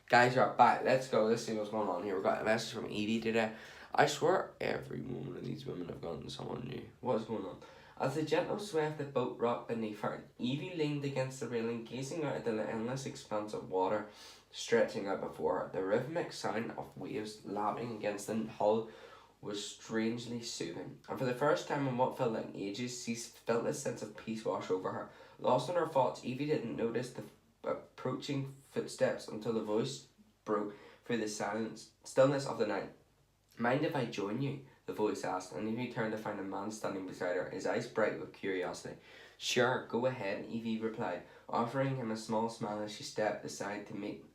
Guys, we're back. Let's go. Let's see what's going on here. We've got a message from Evie today. I swear every one of these women have gotten someone new. What's going on? As the gentle sway of the boat rocked beneath her, Evie leaned against the railing, gazing out at the endless expanse of water stretching out before her. The rhythmic sound of waves lapping against the hull was strangely soothing, and for the first time in what felt like ages, she felt a sense of peace wash over her. Lost in her thoughts, Evie didn't notice the approaching footsteps until the voice broke through the stillness of the night. Mind if I join you? The voice asked, and Evie turned to find a man standing beside her, his eyes bright with curiosity. Sure, go ahead, Evie replied, offering him a small smile as she stepped aside to make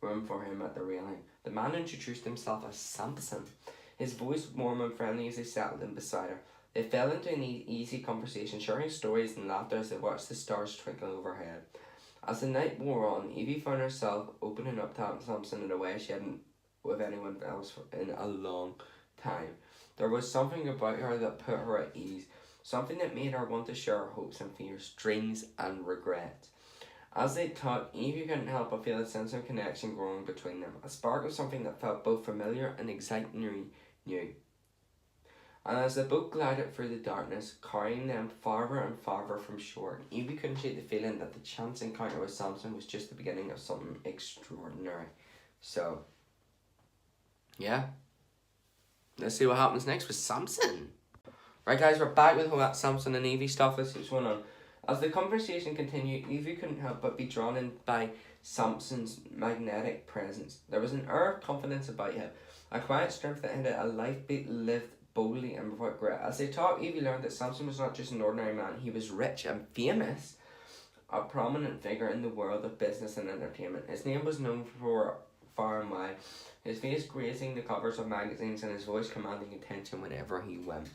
room for him at the railing. The man introduced himself as Samson, his voice warm and friendly as he settled in beside her. They fell into an easy conversation, sharing stories and laughter as they watched the stars twinkle overhead. As the night wore on, Evie found herself opening up to Samson in a way she hadn't with anyone else in a long time. There was something about her that put her at ease, something that made her want to share her hopes and fears, dreams and regrets. As they talked, Evie couldn't help but feel a sense of connection growing between them, a spark of something that felt both familiar and excitingly new. And as the boat glided through the darkness, carrying them farther and farther from shore, Evie couldn't shake the feeling that the chance encounter with Samson was just the beginning of something extraordinary. So, yeah. Let's see what happens next with Samson. Right, guys, we're back with all that Samson and Evie stuff. Let's see what's going on. As the conversation continued, Evie couldn't help but be drawn in by Samson's magnetic presence. There was an air of confidence about him, a quiet strength that hinted a life lived boldly and without regret. As they talked, Evie learned that Samson was not just an ordinary man, he was rich and famous, a prominent figure in the world of business and entertainment. His name was known for far and wide, his face gracing the covers of magazines and his voice commanding attention wherever he went.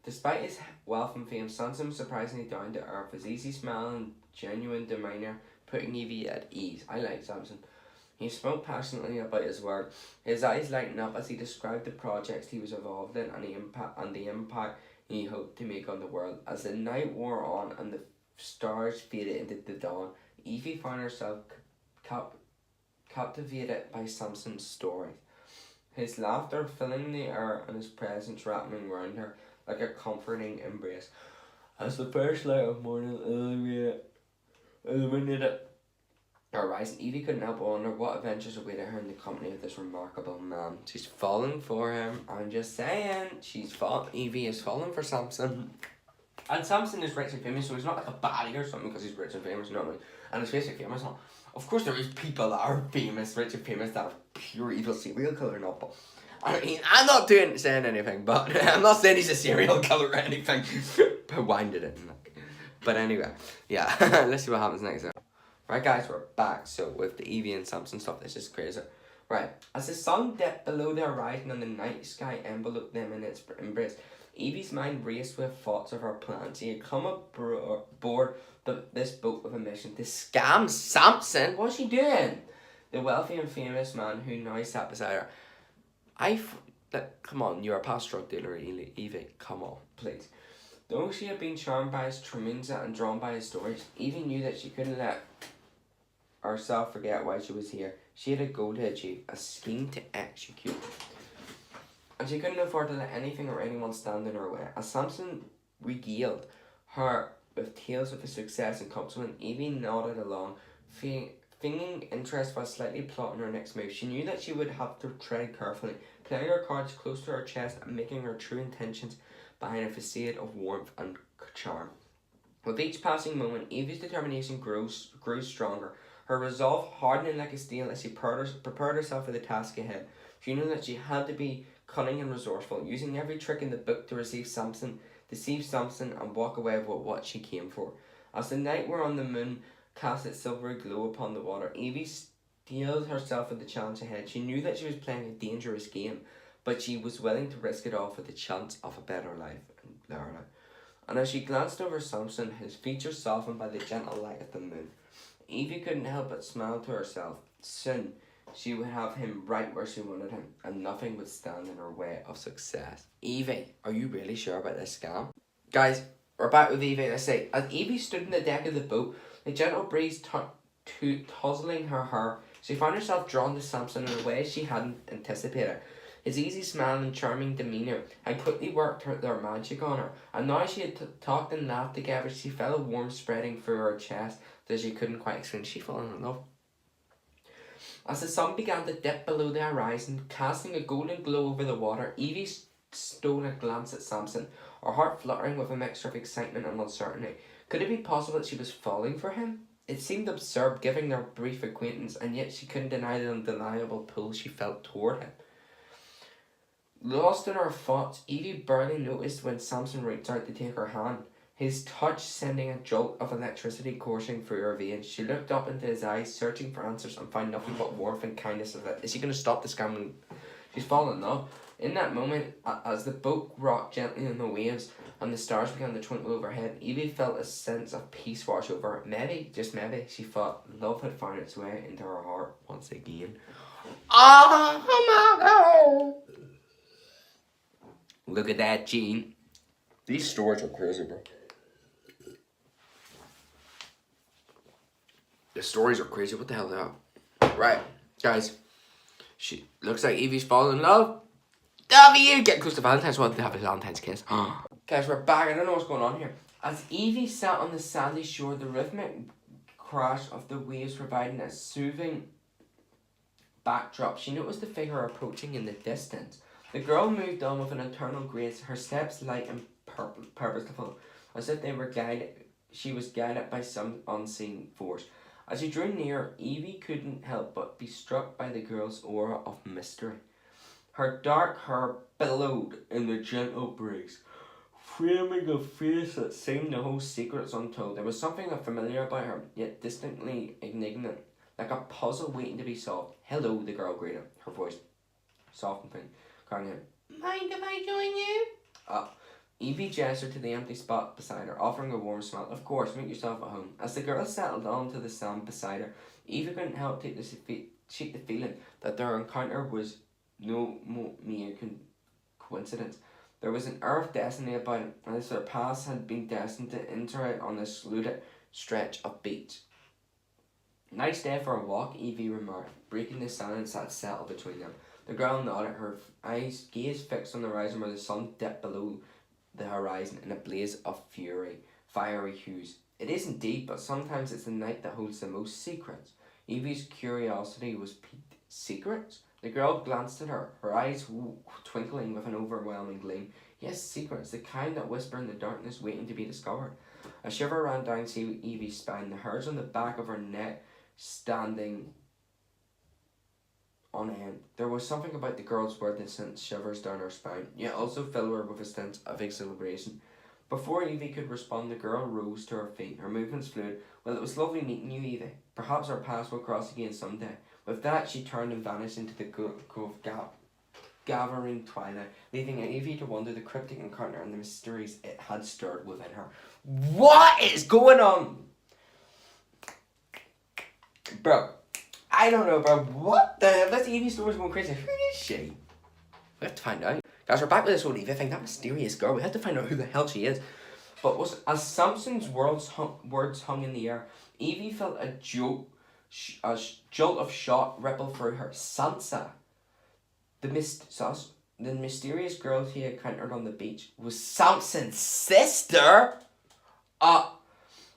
Despite his wealth and fame, Samson was surprisingly down to earth, his easy smile and genuine demeanour putting Evie at ease. I like Samson. He spoke passionately about his work, his eyes lighting up as he described the projects he was involved in and the impact he hoped to make on the world. As the night wore on and the stars faded into the dawn, Evie found herself captivated by Samson's stories. His laughter filling the air and his presence wrapping around her like a comforting embrace. As the first light of morning illuminated horizon, Evie couldn't help but wonder what adventures awaited her in the company of this remarkable man. She's falling for him. I'm just saying, Evie is falling for Samson. And Samson is rich and famous, so he's not like a baddie or something because he's rich and famous, you know what I mean? And he's basically famous. Of course there is people that are famous, rich and famous, that are pure evil serial killer and all, but I mean, I'm not saying anything, but I'm not saying he's a serial killer or anything. But winded it. But anyway, yeah, let's see what happens next. Right, guys, we're back. So with the Evie and Samson stuff, this is crazy. Right, as the sun dipped below the horizon and the night sky enveloped them in its embrace, Evie's mind raced with thoughts of her plans. She had come aboard this boat with a mission to scam Samson. What's she doing? The wealthy and famous man who now sat beside her. Come on, you're a past drug dealer, Evie. Come on, please. Though she had been charmed by his tremendous and drawn by his stories, Evie knew that she couldn't let herself forget why she was here. She had a goal to achieve, a scheme to execute. And she couldn't afford to let anything or anyone stand in her way. As Samson regaled her with tales of his success and accomplishment, Evie nodded along, feigning interest while slightly plotting her next move. She knew that she would have to tread carefully, playing her cards close to her chest and making her true intentions behind a facade of warmth and charm. With each passing moment, Evie's determination grew stronger, her resolve hardening like a steel as she prepared herself for the task ahead. She knew that she had to be cunning and resourceful, using every trick in the book to deceive Samson, and walk away with what she came for. As the night wore on, the moon cast its silvery glow upon the water. Evie steeled herself for the challenge ahead. She knew that she was playing a dangerous game, but she was willing to risk it all for the chance of a better life. And as she glanced over Samson, his features softened by the gentle light of the moon, Evie couldn't help but smile to herself. Soon, she would have him right where she wanted him, and nothing would stand in her way of success. Evie, are you really sure about this scam? Guys, we're back with Evie. Let's say, as Evie stood on the deck of the boat, the gentle breeze tussling her hair. She found herself drawn to Samson in a way she hadn't anticipated. His easy smile and charming demeanour had quickly worked their magic on her, and now she had talked and laughed together, she felt a warmth spreading through her chest that she couldn't quite explain. She fell in love. As the sun began to dip below the horizon, casting a golden glow over the water, Evie stole a glance at Samson, her heart fluttering with a mixture of excitement and uncertainty. Could it be possible that she was falling for him? It seemed absurd given their brief acquaintance, and yet she couldn't deny the undeniable pull she felt toward him. Lost in her thoughts, Evie barely noticed when Samson reached out to take her hand, his touch sending a jolt of electricity coursing through her veins. She looked up into his eyes, searching for answers, and found nothing but warmth and kindness of it. Is she going to stop this gambling? She's fallen in love. In that moment, as the boat rocked gently in the waves and the stars began to twinkle overhead, Evie felt a sense of peace wash over her. Maybe, just maybe, she thought love had found its way into her heart once again. Oh my God! Look at that, Gene. These stories are crazy, bro. The stories are crazy. What the hell are they? Right, guys. She looks like Evie's fallen in love. W, get close to Valentine's. Want to have a Valentine's kiss. Guys, we're back. I don't know what's going on here. As Evie sat on the sandy shore, the rhythmic crash of the waves providing a soothing backdrop, she noticed the figure approaching in the distance. The girl moved on with an eternal grace, her steps light and purposeful, as if they were guided. She was guided by some unseen force. As she drew near, Evie couldn't help but be struck by the girl's aura of mystery. Her dark hair billowed in the gentle breeze, framing a face that seemed to hold secrets untold. There was something familiar about her, yet distinctly indignant, like a puzzle waiting to be solved. Hello, the girl greeted, her voice soft and faint. Mind if I join you? Evie gestured to the empty spot beside her, offering a warm smile. Of course, make yourself at home. As the girl settled onto the sand beside her, Evie couldn't help take the feeling that their encounter was no mere coincidence. There was an air of destiny about it, and as their paths had been destined to intersect on this saluted stretch of beach. Nice day for a walk, Evie remarked, breaking the silence that settled between them. The girl nodded, her gaze fixed on the horizon where the sun dipped below the horizon in a blaze of fiery hues. It is indeed, but sometimes it's the night that holds the most secrets. Evie's curiosity was piqued. Secrets? The girl glanced at her, her eyes twinkling with an overwhelming gleam. Yes, secrets, the kind that whisper in the darkness waiting to be discovered. A shiver ran down Evie's spine, the hairs on the back of her neck standing on end. There was something about the girl's word that sent shivers down her spine, yet also filled her with a sense of exhilaration. Before Evie could respond, the girl rose to her feet, her movements fluid. Well, it was lovely meeting you, Evie. Perhaps our paths will cross again someday. With that, she turned and vanished into the cove gathering twilight, leaving Evie to wonder the cryptic encounter and the mysteries it had stirred within her. What is going on? Bro, I don't know, bro. What the hell? This Evie story's going crazy. Who is she? We have to find out. Guys, we're back with this whole Evie thing. That mysterious girl. We have to find out who the hell she is. But as Samson's words hung in the air, Evie felt a jolt of shock ripple through her. Sansa, the mysterious girl he encountered on the beach, was Samson's sister? The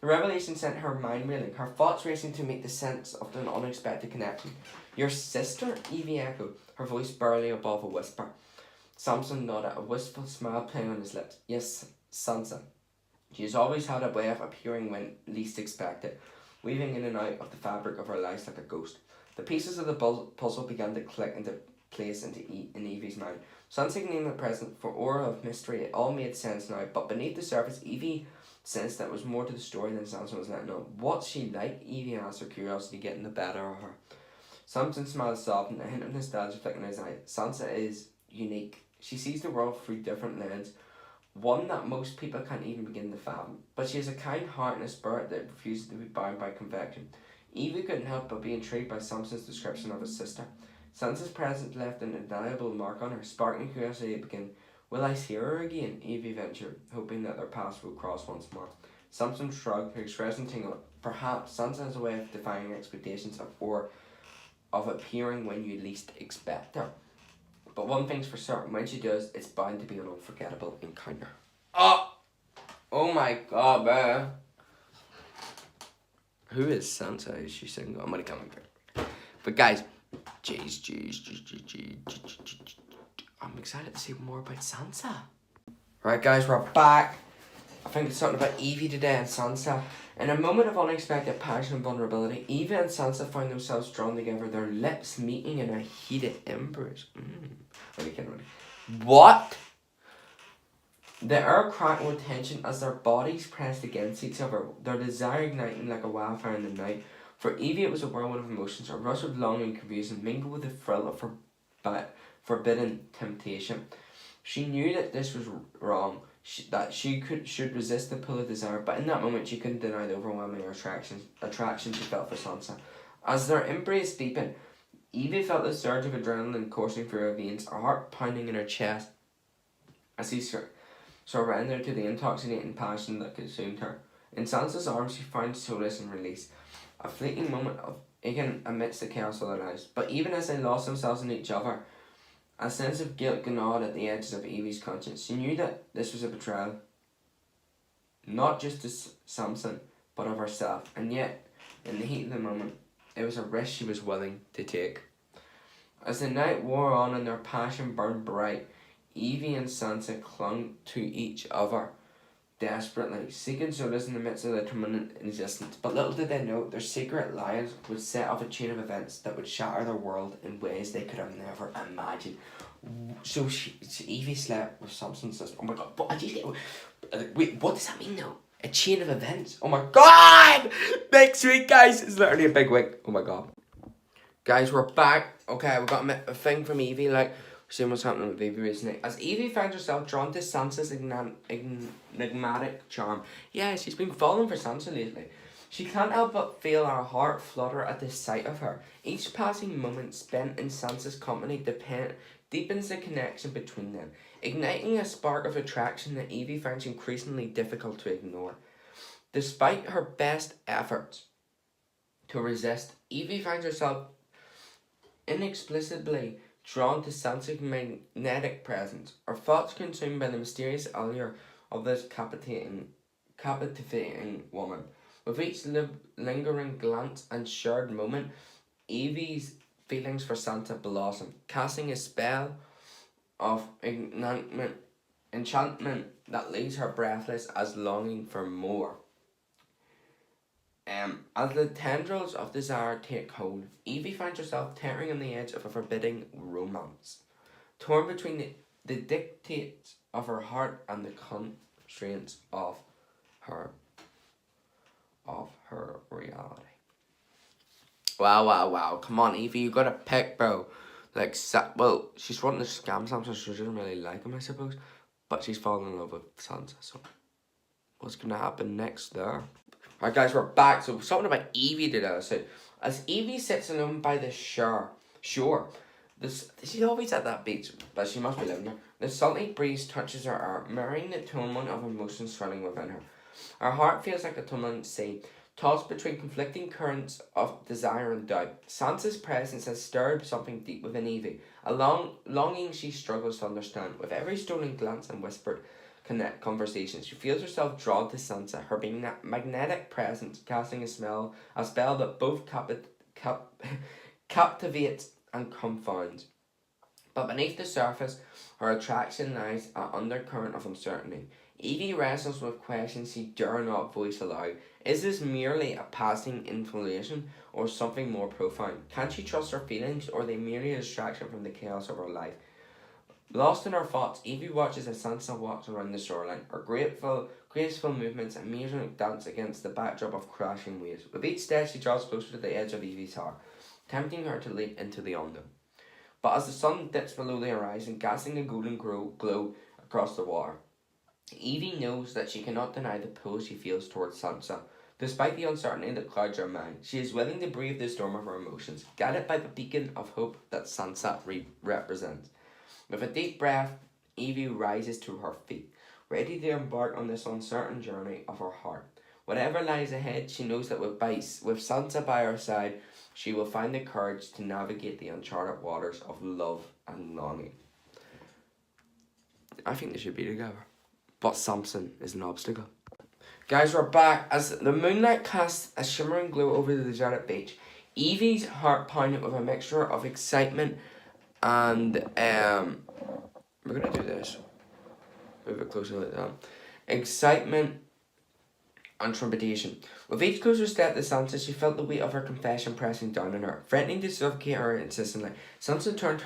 revelation sent her mind reeling, her thoughts racing to make the sense of an unexpected connection. Your sister? Evie echoed, her voice barely above a whisper. Samson nodded, a wistful smile playing on his lips. Yes, Sansa. She has always had a way of appearing when least expected, weaving in and out of the fabric of our lives like a ghost. The pieces of the puzzle began to click into place in Evie's mind. Sensing named the present for aura of mystery, it all made sense now, but beneath the surface, Evie sensed that there was more to the story than Samson was letting on. What's she like? Evie asked, her curiosity getting the better of her. Samson smiled softly, a hint of nostalgia flicking in his eye. Sansa is unique. She sees the world through different lens, one that most people can't even begin to fathom. But she has a kind heart and a spirit that refuses to be bound by convention. Evie couldn't help but be intrigued by Samson's description of his sister. Sansa's presence left an indelible mark on her, sparking curiosity to begin. Will I see her again? Evie ventured, hoping that their paths would cross once more. Samson shrugged, her expression Perhaps Sansa has a way of defying expectations or of appearing when you least expect her. But one thing's for certain, when she does, it's bound to be an unforgettable encounter. Oh my god, bro. Who is Sansa? Is she single? I'm gonna come back. But guys, jeez. I'm excited to see more about Sansa. Right, guys, we're back. I think it's something about Evie today and Sansa. In a moment of unexpected passion and vulnerability, Evie and Sansa found themselves drawn together, their lips meeting in a heated embrace. What? The air crackled with tension as their bodies pressed against each other, their desire igniting like a wildfire in the night. For Evie, it was a whirlwind of emotions, a rush of longing and confusion, mingled with the thrill of forbidden temptation. She knew that this was wrong, that she should resist the pull of desire, but in that moment she couldn't deny the overwhelming attraction she felt for Sansa. As their embrace deepened, Evie felt the surge of adrenaline coursing through her veins, her heart pounding in her chest as he surrendered to the intoxicating passion that consumed her. In Sansa's arms she found solace and release, a fleeting moment of aching amidst the chaos of their lives. But even as they lost themselves in each other, a sense of guilt gnawed at the edges of Evie's conscience. She knew that this was a betrayal, not just to Samson, but of herself. And yet, in the heat of the moment, it was a risk she was willing to take. As the night wore on and their passion burned bright, Evie and Sansa clung to each other desperately, seeking solace in the midst of their turmoil existence. But little did they know, their secret alliance would set off a chain of events that would shatter their world in ways they could have never imagined. So Evie slept with Samson's sister. Oh my god, wait, what does that mean now? A chain of events? Oh my god! Next week, guys, it's literally a big week. Oh my god. Guys, we're back. Okay, we got a thing from Evie, like, seeing what's happening with Evie recently. As Evie found herself drawn to Sansa's enigmatic charm. Yeah, she's been falling for Sansa lately. She can't help but feel her heart flutter at the sight of her. Each passing moment spent in Sansa's company deepens the connection between them, igniting a spark of attraction that Evie finds increasingly difficult to ignore. Despite her best efforts to resist, Evie finds herself inexplicably drawn to Sansa's magnetic presence, her thoughts consumed by the mysterious allure of this captivating woman. With each lingering glance and shared moment, Evie's feelings for Sansa blossom, casting a spell of enchantment that leaves her breathless as longing for more. As the tendrils of desire take hold, Evie finds herself teetering on the edge of a forbidding romance, torn between the dictates of her heart and the constraints of her reality. Wow. Come on, Evie, you gotta pick, bro. Like, well, she's wanting to scam Samson, so she doesn't really like him, I suppose. But she's falling in love with Sansa, so what's gonna happen next there? Alright, guys, we're back. So, something about Evie today. So, as Evie sits alone by the shore, she's always at that beach, but she must be living there. The salty breeze touches her arm, mirroring the tumult of emotions swelling within her. Her heart feels like a tumbling sea, tossed between conflicting currents of desire and doubt. Sansa's presence has stirred something deep within Evie, a longing she struggles to understand. With every stolen glance and whispered conversations, she feels herself drawn to Sansa, her magnetic presence casting a spell that both captivates and confounds. But beneath the surface, her attraction lies an undercurrent of uncertainty. Evie wrestles with questions she dare not voice aloud. Is this merely a passing infatuation or something more profound? Can she trust her feelings, or are they merely a distraction from the chaos of her life? Lost in her thoughts, Evie watches as Sansa walks around the shoreline, her graceful movements and music dance against the backdrop of crashing waves. With each step, she draws closer to the edge of Evie's heart, tempting her to leap into the unknown. But as the sun dips below the horizon, casting a golden glow across the water, Evie knows that she cannot deny the pull she feels towards Sansa. Despite the uncertainty that clouds her mind, she is willing to brave the storm of her emotions, guided by the beacon of hope that Sansa represents. With a deep breath, Evie rises to her feet, ready to embark on this uncertain journey of her heart. Whatever lies ahead, she knows that with Sansa by her side, she will find the courage to navigate the uncharted waters of love and longing. I think they should be together. But Samson is an obstacle. Guys, we're back. As the moonlight casts a shimmering glow over the deserted beach, Evie's heart pounded with a mixture of excitement and we're gonna do this. Move it closer like that. Excitement and trepidation. With each closer step to Sansa, she felt the weight of her confession pressing down on her, threatening to suffocate her insistently. Sansa turned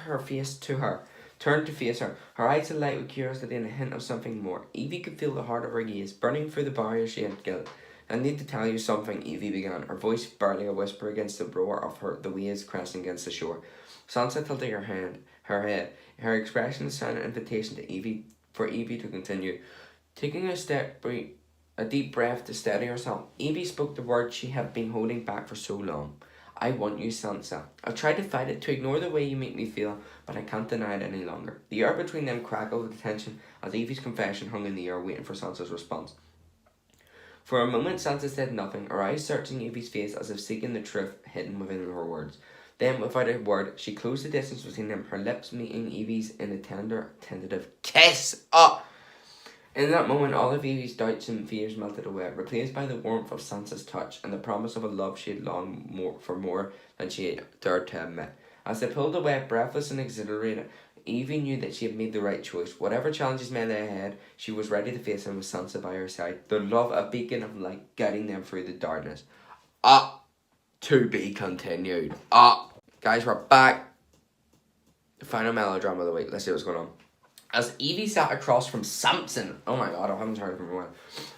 to face her, her eyes alight with curiosity and a hint of something more. Evie could feel the heart of her gaze, burning through the barrier she had built. I need to tell you something, Evie began, her voice barely a whisper against the roar of the waves crashing against the shore. Sansa tilted her head, her expression a silent invitation for Evie to continue. Taking a deep breath to steady herself, Evie spoke the words she had been holding back for so long. I want you, Sansa. I've tried to fight it, to ignore the way you make me feel, but I can't deny it any longer. The air between them crackled with tension as Evie's confession hung in the air, waiting for Sansa's response. For a moment, Sansa said nothing, her eyes searching Evie's face as if seeking the truth hidden within her words. Then, without a word, she closed the distance between them, her lips meeting Evie's in a tender, tentative kiss. In that moment, all of Evie's doubts and fears melted away, replaced by the warmth of Sansa's touch and the promise of a love she had longed more than she had dared to admit. As they pulled away, breathless and exhilarated, Evie knew that she had made the right choice. Whatever challenges may lay ahead, she was ready to face them with Sansa by her side, their love a beacon of light guiding them through the darkness. To be continued. Guys, we're back. The final melodrama of the week. Let's see what's going on. As Evie sat across from Samson, oh my god, I haven't heard of him in a while.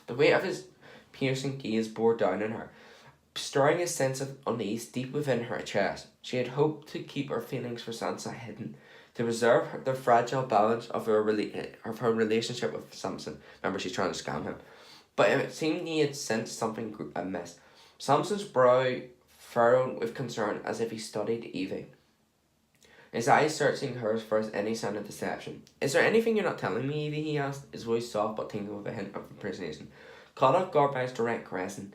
The weight of his piercing gaze bore down on her, stirring a sense of unease deep within her chest. She had hoped to keep her feelings for Sansa hidden, to preserve the fragile balance of her relationship with Samson. Remember, she's trying to scam him. But it seemed he had sensed something amiss. Samson's brow furrowed with concern as if he studied Evie, his eyes searching hers for any sign of deception. Is there anything you're not telling me, Evie? He asked, his voice soft but tingling with a hint of impersonation. Caught off guard by his direct caressing,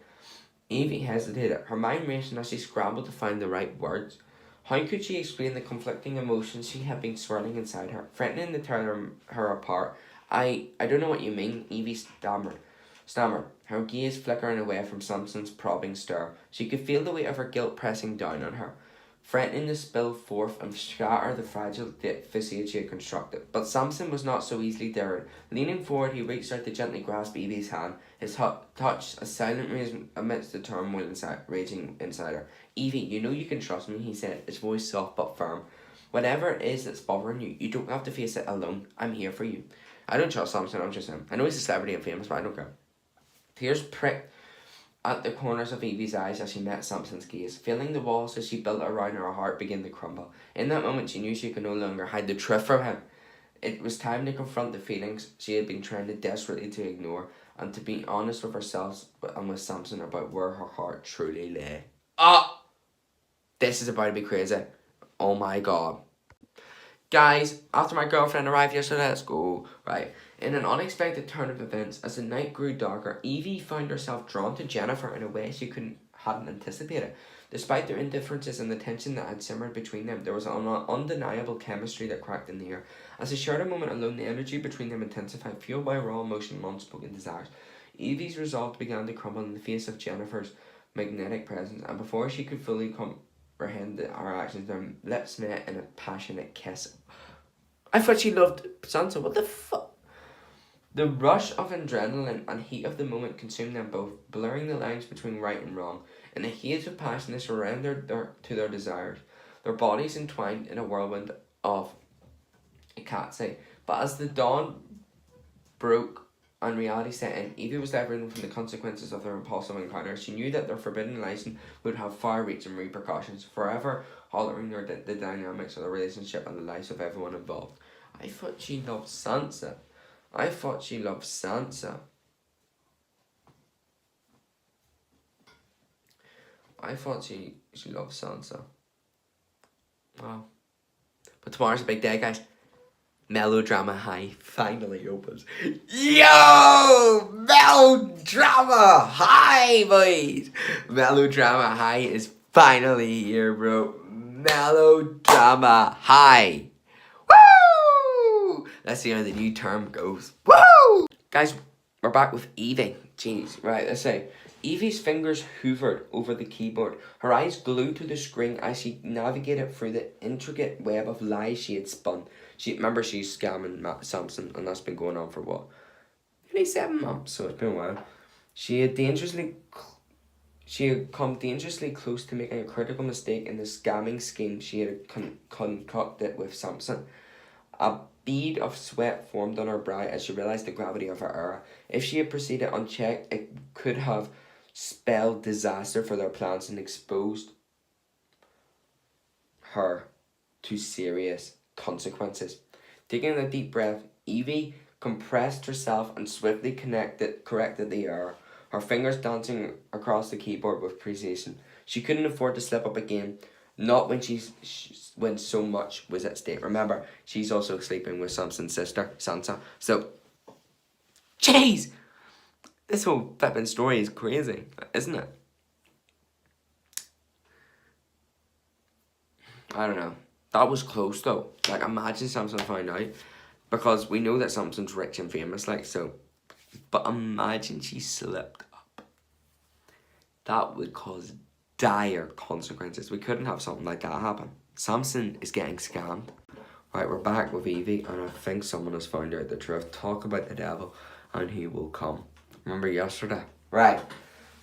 Evie hesitated, her mind racing as she scrambled to find the right words. How could she explain the conflicting emotions she had been swirling inside her, threatening to tear her apart? I don't know what you mean, Evie stammered, her gaze flickering away from Samson's probing stare. She could feel the weight of her guilt pressing down on her, threatening to spill forth and shatter the fragile facade she had constructed. But Samson was not so easily dared. Leaning forward, he reached out to gently grasp Evie's hand, his touch a silent reason amidst the turmoil raging inside her. Evie, you know you can trust me, he said, his voice soft but firm. Whatever it is that's bothering you, you don't have to face it alone. I'm here for you. I don't trust Samson, I'm just him. I know he's a celebrity and famous, but I don't care. Tears pricked at the corners of Evie's eyes as she met Samson's gaze, feeling the walls as she built around her heart begin to crumble. In that moment, she knew she could no longer hide the truth from him. It was time to confront the feelings she had been trying to desperately to ignore, and to be honest with herself and with Samson about where her heart truly lay. This is about to be crazy. Oh my god. Guys, after my girlfriend arrived yesterday, let's go. Right. In an unexpected turn of events, as the night grew darker, Evie found herself drawn to Jennifer in a way she hadn't anticipated. Despite their indifferences and the tension that had simmered between them, there was an undeniable chemistry that cracked in the air. As they shared a moment alone, the energy between them intensified, fueled by raw emotion and unspoken desires. Evie's resolve began to crumble in the face of Jennifer's magnetic presence, and before she could fully comprehend her actions, their lips met in a passionate kiss. I thought she loved Sansa. What the fuck? The rush of adrenaline and heat of the moment consumed them both, blurring the lines between right and wrong. In a haze of passion, they surrendered to their desires, their bodies entwined in a whirlwind of ecstasy. But as the dawn broke and reality set in, Evie was liberated from the consequences of their impulsive encounter. She knew that their forbidden license would have far-reaching repercussions, forever altering the dynamics of the relationship and the lives of everyone involved. I thought she loved Sansa. I thought she loved Sansa. Wow. But tomorrow's a big day, guys. Melodrama High finally opens. Yo! Melodrama High, boys! Melodrama High is finally here, bro. Melodrama High. Woo! Let's see how the new term goes. Woo! Guys, we're back with Evie. Jeez, right, let's say. Evie's fingers hovered over the keyboard, her eyes glued to the screen as she navigated through the intricate web of lies she had spun. Remember, she's scamming Samson, and that's been going on for what? Nearly 7 months, so it's been a while. She had come dangerously close to making a critical mistake in the scamming scheme she had concocted with Samson. A bead of sweat formed on her brow as she realised the gravity of her error. If she had proceeded unchecked, it could have spelled disaster for their plans and exposed her to serious consequences. Taking a deep breath, Evie compressed herself and swiftly corrected the error, her fingers dancing across the keyboard with precision. She couldn't afford to slip up again, not when so much was at stake. Remember, she's also sleeping with Samson's sister, Sansa. So, jeez! This whole flipping story is crazy, isn't it? I don't know. That was close though. Like, imagine Samson found out. Because we know that Samson's rich and famous, like, so. But imagine she slipped up. That would cause dire consequences. We couldn't have something like that happen. Samson is getting scammed. Right, we're back with Evie, and I think someone has found out the truth. Talk about the devil, and he will come. Remember yesterday? Right.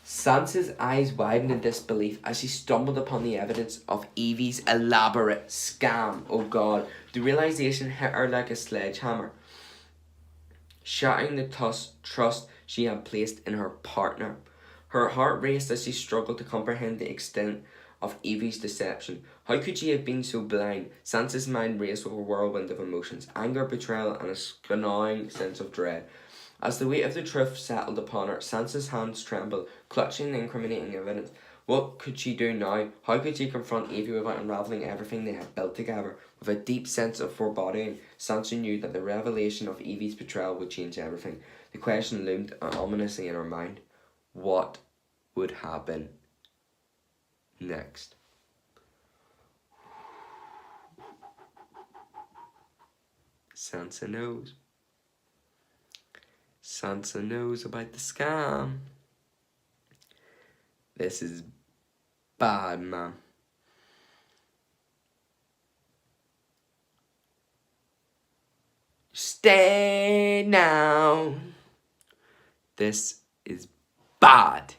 Sansa's eyes widened in disbelief as she stumbled upon the evidence of Evie's elaborate scam. Oh God, the realization hit her like a sledgehammer, shattering the trust she had placed in her partner. Her heart raced as she struggled to comprehend the extent of Evie's deception. How could she have been so blind? Sansa's mind raced with a whirlwind of emotions, anger, betrayal, and a gnawing sense of dread. As the weight of the truth settled upon her, Sansa's hands trembled, clutching the incriminating evidence. What could she do now? How could she confront Evie without unravelling everything they had built together? With a deep sense of foreboding, Sansa knew that the revelation of Evie's betrayal would change everything. The question loomed ominously in her mind. What would happen next? Sansa knows. Sansa knows about the scam. This is bad, man. Stay now. This is bad.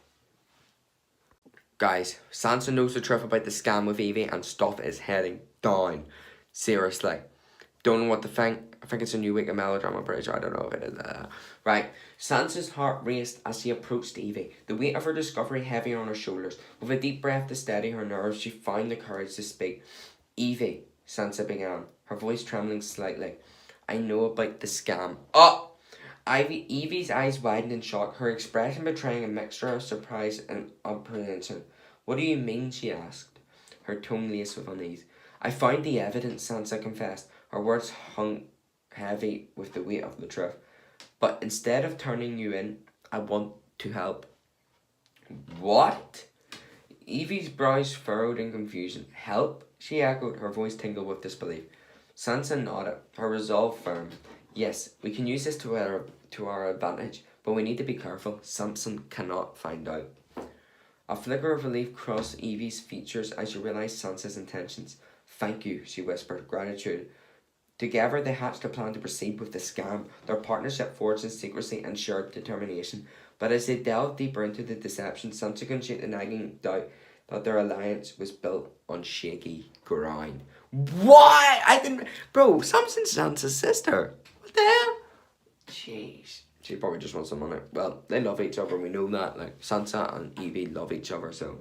Guys, Sansa knows the truth about the scam with Evie, and stuff is heading down. Seriously. Don't know what to think. I think it's a new week of melodrama, pretty sure. I don't know if it is. Right. Sansa's heart raced as she approached Evie, the weight of her discovery heavy on her shoulders. With a deep breath to steady her nerves, she found the courage to speak. Evie, Sansa began, her voice trembling slightly. I know about the scam. Oh! Evie's eyes widened in shock, her expression betraying a mixture of surprise and apprehension. What do you mean? She asked, her tone laced with unease. I found the evidence, Sansa confessed. Her words hung heavy with the weight of the truth. But instead of turning you in, I want to help. What? Evie's brows furrowed in confusion. Help? She echoed, her voice tingled with disbelief. Sansa nodded, her resolve firm. Yes, we can use this to our advantage, but we need to be careful. Samson cannot find out. A flicker of relief crossed Evie's features as she realised Sansa's intentions. Thank you, she whispered, gratitude. Together they hatched a plan to proceed with the scam, their partnership forged in secrecy and shared determination. But as they delved deeper into the deception, Sansa couldn't shake the nagging doubt that their alliance was built on shaky ground. What? Bro, Samson's Sansa's sister. What the hell? Jeez. She probably just wants some money. Well, they love each other, we know that. Like, Sansa and Evie love each other, so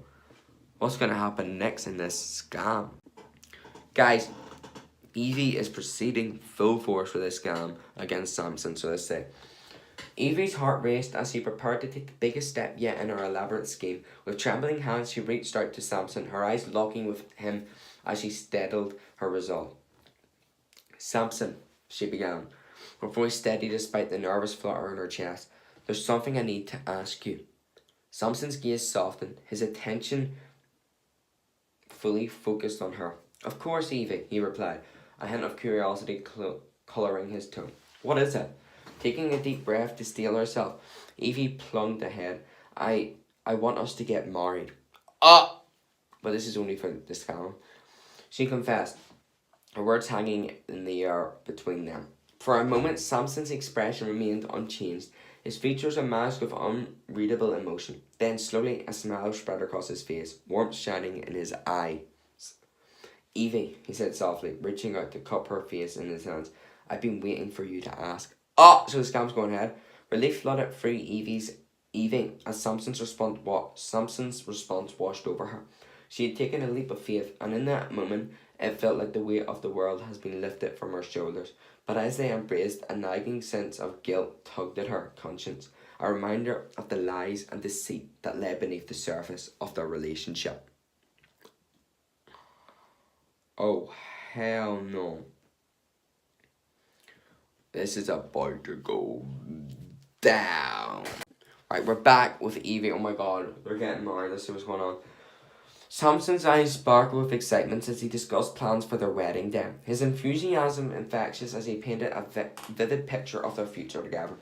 what's gonna happen next in this scam? Guys, Evie is proceeding full force with this scam against Samson, so let's say. Evie's heart raced as she prepared to take the biggest step yet in her elaborate scheme. With trembling hands, she reached out to Samson, her eyes locking with him as she steadied her resolve. Samson, she began, her voice steady despite the nervous flutter in her chest. "There's something I need to ask you." Samson's gaze softened, his attention fully focused on her. "Of course, Evie," he replied, a hint of curiosity colouring his tone. "What is it?" Taking a deep breath to steel herself, Evie plunged ahead. I want us to get married." "Ah!" But this is only for the scam, she confessed, her words hanging in the air between them. For a moment, Samson's expression remained unchanged, his features a mask of unreadable emotion. Then, slowly, a smile spread across his face, warmth shining in his eyes. "Evie," he said softly, reaching out to cup her face in his hands, "I've been waiting for you to ask." "Oh!" So the scam's going ahead. Relief flooded through Evie as Samson's response washed over her. She had taken a leap of faith, and in that moment, it felt like the weight of the world has been lifted from her shoulders. But as they embraced, a nagging sense of guilt tugged at her conscience, a reminder of the lies and deceit that lay beneath the surface of their relationship. Oh, hell no. This is about to go down. Right, we're back with Evie. Oh my god, they're getting married. Let's see what's going on. Samson's eyes sparkled with excitement as he discussed plans for their wedding day. His enthusiasm infectious as he painted a vivid picture of their future together.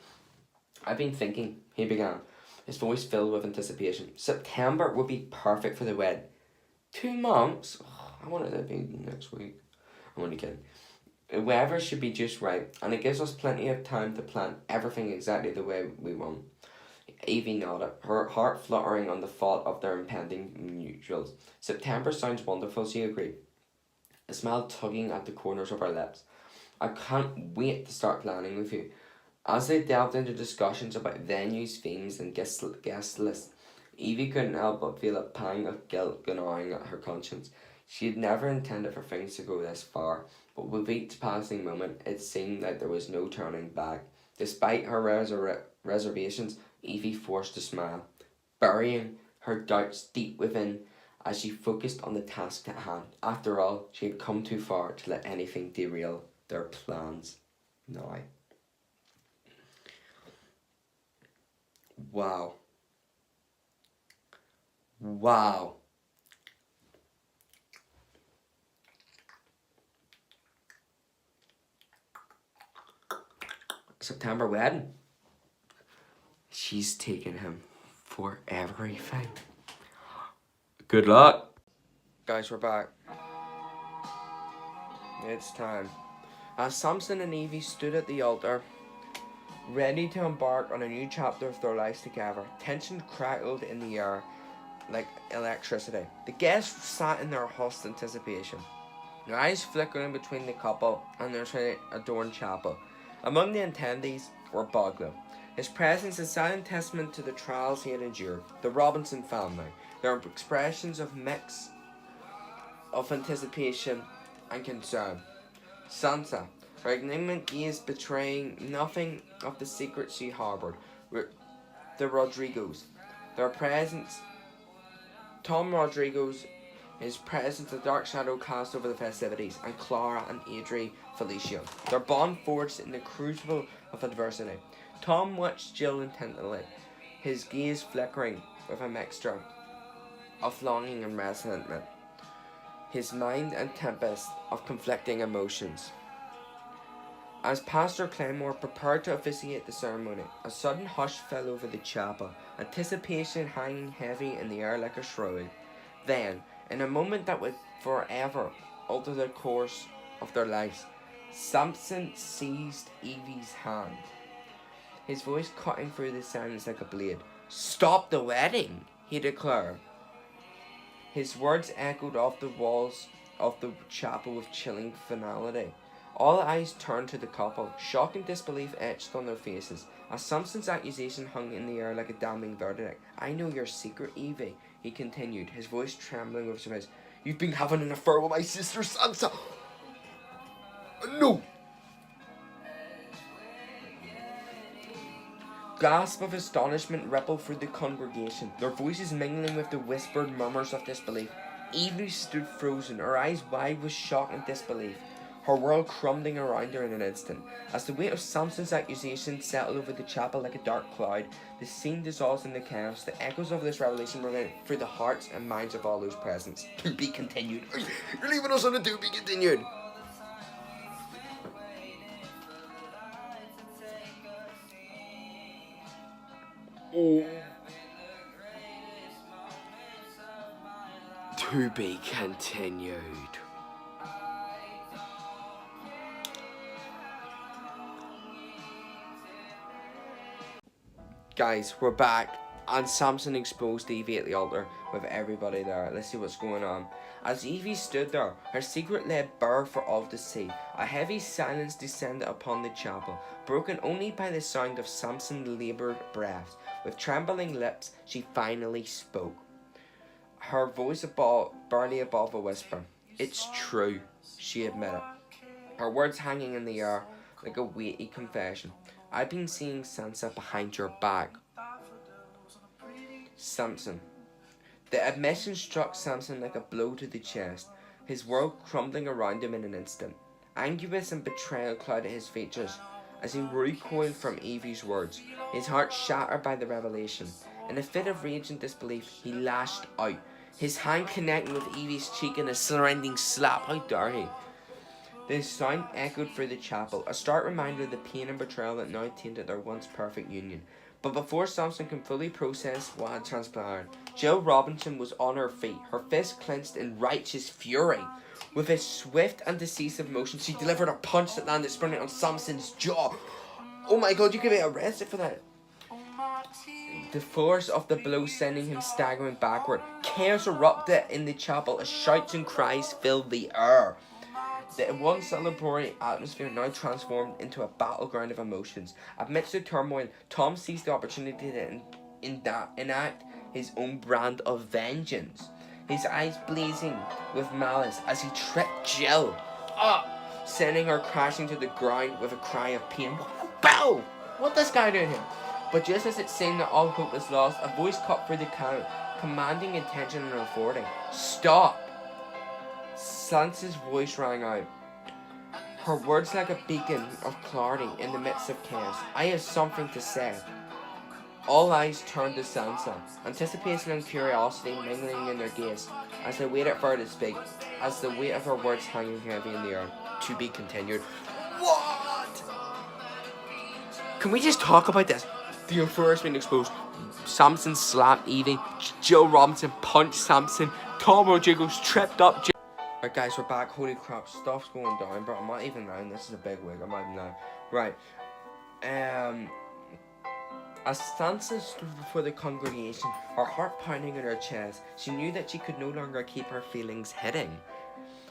"I've been thinking," he began, his voice filled with anticipation. "September would be perfect for the wedding." 2 months? Oh, I wanted it to be next week. I'm only kidding. Weather should be just right, and it gives us plenty of time to plan everything exactly the way we want. Evie nodded, her heart fluttering on the thought of their impending nuptials. "September sounds wonderful," she agreed, a smile tugging at the corners of her lips. "I can't wait to start planning with you." As they delved into discussions about venues, themes, and guest lists, Evie couldn't help but feel a pang of guilt gnawing at her conscience. She had never intended for things to go this far, but with each passing moment, it seemed like there was no turning back. Despite her reservations, Evie forced a smile, burying her doubts deep within as she focused on the task at hand. After all, she had come too far to let anything derail their plans now. Wow. Wow. September wedding. She's taking him for everything. Good luck. Guys, we're back. It's time. As Samson and Evie stood at the altar, ready to embark on a new chapter of their lives together, tension crackled in the air like electricity. The guests sat in their hushed anticipation, their eyes flickering between the couple and their adorned chapel. Among the attendees were Boglin, his presence a silent testament to the trials he had endured. The Robinson family, their expressions of mix of anticipation and concern. Sansa, her indignant gaze betraying nothing of the secret she harboured. The Rodrigos, their presence. Tom Rodriguez, his presence, a dark shadow cast over the festivities, and Clara and Adri Felicia, their bond forged in the crucible of adversity. Tom watched Jill intently, his gaze flickering with a mixture of longing and resentment, his mind a tempest of conflicting emotions. As Pastor Claymore prepared to officiate the ceremony, a sudden hush fell over the chapel, anticipation hanging heavy in the air like a shroud. Then, in a moment that would forever alter the course of their lives, Samson seized Evie's hand, his voice cutting through the silence like a blade. "Stop the wedding," he declared. His words echoed off the walls of the chapel with chilling finality. All eyes turned to the couple, shock and disbelief etched on their faces, as Samson's accusation hung in the air like a damning verdict. "I know your secret, Evie," he continued, his voice trembling with surprise. "You've been having an affair with my sister, Sansa." "No!" Gasps of astonishment rippled through the congregation, their voices mingling with the whispered murmurs of disbelief. Evie stood frozen, her eyes wide with shock and disbelief. her world crumbling around her in an instant. As the weight of Samson's accusations settled over the chapel like a dark cloud, the scene dissolves in the chaos. The echoes of this revelation remain through the hearts and minds of all those present. To be continued. You're leaving us on a to be continued. To be continued. Guys, we're back, and Samson exposed Evie at the altar with everybody there. Let's see what's going on. As Evie stood there, her secret lay bare for all to see. A heavy silence descended upon the chapel, broken only by the sound of Samson's laboured breaths. With trembling lips, she finally spoke. Her voice barely above a whisper. "It's true," she admitted, her words hanging in the air like a weighty confession. "I've been seeing Sansa behind your back." Samson. The admission struck Samson like a blow to the chest, his world crumbling around him in an instant. Anguish and betrayal clouded his features as he recoiled from Evie's words, his heart shattered by the revelation. In a fit of rage and disbelief, he lashed out, his hand connecting with Evie's cheek in a surrounding slap. How dare he? The sound echoed through the chapel, a stark reminder of the pain and betrayal that now tainted their once perfect union. But before Samson could fully process what had transpired, Jill Robinson was on her feet, her fist clenched in righteous fury. With a swift and decisive motion, she delivered a punch that landed splintering on Samson's jaw. Oh my god, you could be arrested for that. The force of the blow sending him staggering backward. Chaos erupted in the chapel as shouts and cries filled the air. The once celebratory atmosphere now transformed into a battleground of emotions. Amidst the turmoil, Tom seized the opportunity to enact his own brand of vengeance. His eyes blazing with malice as he tripped Jill up, sending her crashing to the ground with a cry of pain. Bow! What this guy doing here? But just as it seemed that all hope was lost, a voice cut through the crowd, commanding attention and authority. "Stop!" Sansa's voice rang out, her words like a beacon of clarity in the midst of chaos. "I have something to say." All eyes turned to Sansa, anticipation and curiosity mingling in their gaze as they waited for her to speak, as the weight of her words hanging heavy in the air. To be continued. What? Can we just talk about this? The affair has been exposed. Samson slapped Evie. Jill Robinson punched Samson. Tom Rodrigo's tripped up Jill. Right guys, we're back. Holy crap, stuff's going down, bro. I'm not even lying. This is a big wig. I'm not even lying. Right. As Sansa stood before the congregation, her heart pounding in her chest, she knew that she could no longer keep her feelings hidden.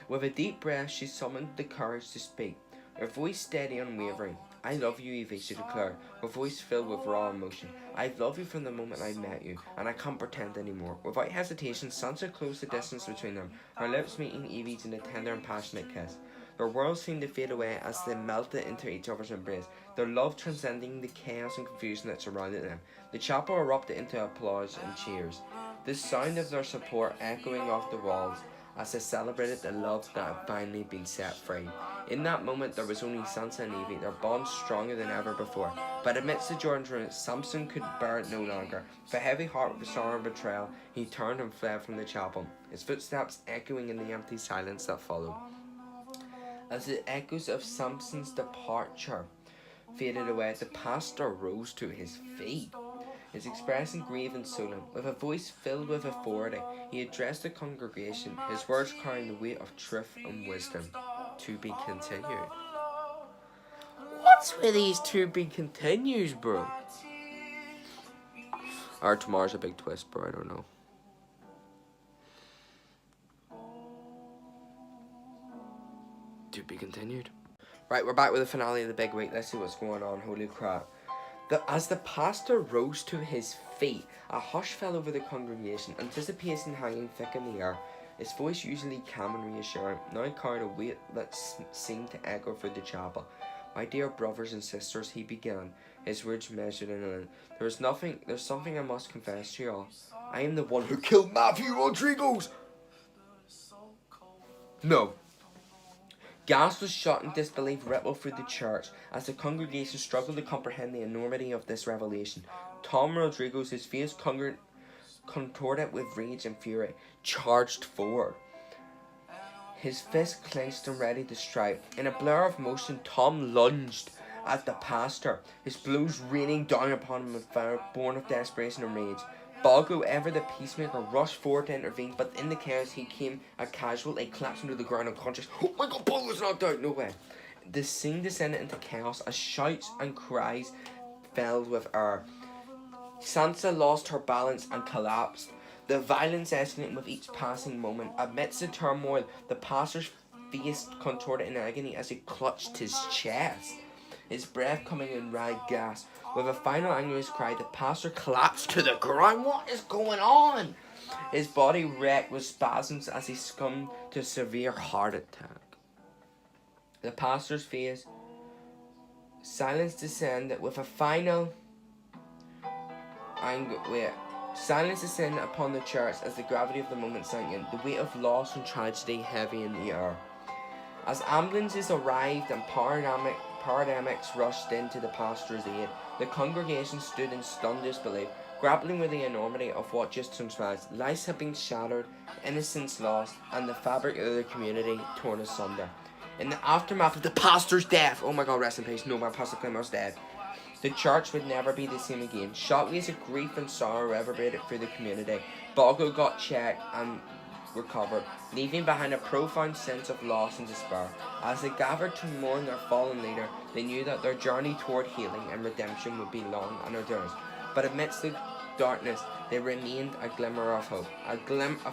With a deep breath, she summoned the courage to speak, her voice steady and unwavering. "I love you, Evie," she declared, her voice filled with raw emotion. "I've loved you from the moment I met you, and I can't pretend anymore." Without hesitation, Sansa closed the distance between them, her lips meeting Evie's in a tender and passionate kiss. Their worlds seemed to fade away as they melted into each other's embrace, their love transcending the chaos and confusion that surrounded them. The chapel erupted into applause and cheers, the sound of their support echoing off the walls as they celebrated the love that had finally been set free. In that moment, there was only Sansa and Evie, their bond stronger than ever before. But amidst the joy and ruin, Samson could bear it no longer. With a heavy heart of sorrow and betrayal, he turned and fled from the chapel, his footsteps echoing in the empty silence that followed. As the echoes of Samson's departure faded away, the pastor rose to his feet. His expression grave and solemn, with a voice filled with authority, he addressed the congregation, his words carrying the weight of truth and wisdom. To be continued. What's with these to be continues, bro? Or tomorrow's a big twist, bro, I don't know. To be continued. Right, we're back with the finale of the big week. Let's see what's going on. Holy crap. As the pastor rose to his feet, a hush fell over the congregation, anticipation hanging thick in the air. His voice, usually calm and reassuring, now carried a weight that seemed to echo through the chapel. "My dear brothers and sisters," he began, his words measured in a line. There's something I must confess to you all. I am the one who killed Matthew Rodriguez." No. Gas was shot and disbelief rippled through the church as the congregation struggled to comprehend the enormity of this revelation. Tom Rodriguez, his face contorted with rage and fury, charged forward, his fist clenched and ready to strike. In a blur of motion, Tom lunged at the pastor, his blows raining down upon him with fire, born of desperation and rage. Bogo, ever the peacemaker, rushed forward to intervene, but in the chaos he came a casualty, collapsing to the ground unconscious. Oh my god, Bogo's knocked out! No way. The scene descended into chaos as shouts and cries filled with air. Sansa lost her balance and collapsed. The violence escalating with each passing moment. Amidst the turmoil, the pastor's face contorted in agony as he clutched his chest, his breath coming in ragged gasps. With a final anguished cry, the pastor collapsed to the ground. What is going on? His body wrecked with spasms as he succumbed to a severe heart attack. The pastor's face, silence descended with a final silence descended upon the church as the gravity of the moment sank in, the weight of loss and tragedy heavy in the air. As ambulances arrived and paramedics rushed in to the pastor's aid, the congregation stood in stunned disbelief, grappling with the enormity of what just transpired. Lives had been shattered, innocence lost, and the fabric of the community torn asunder. In the aftermath of the pastor's death, oh my god, rest in peace, no, my pastor Clemmer's dead. The church would never be the same again. Shockwaves of grief and sorrow reverberated through the community. Bogo got checked and recovered, leaving behind a profound sense of loss and despair. As they gathered to mourn their fallen leader, they knew that their journey toward healing and redemption would be long and arduous. But amidst the darkness, there remained a glimmer of hope, a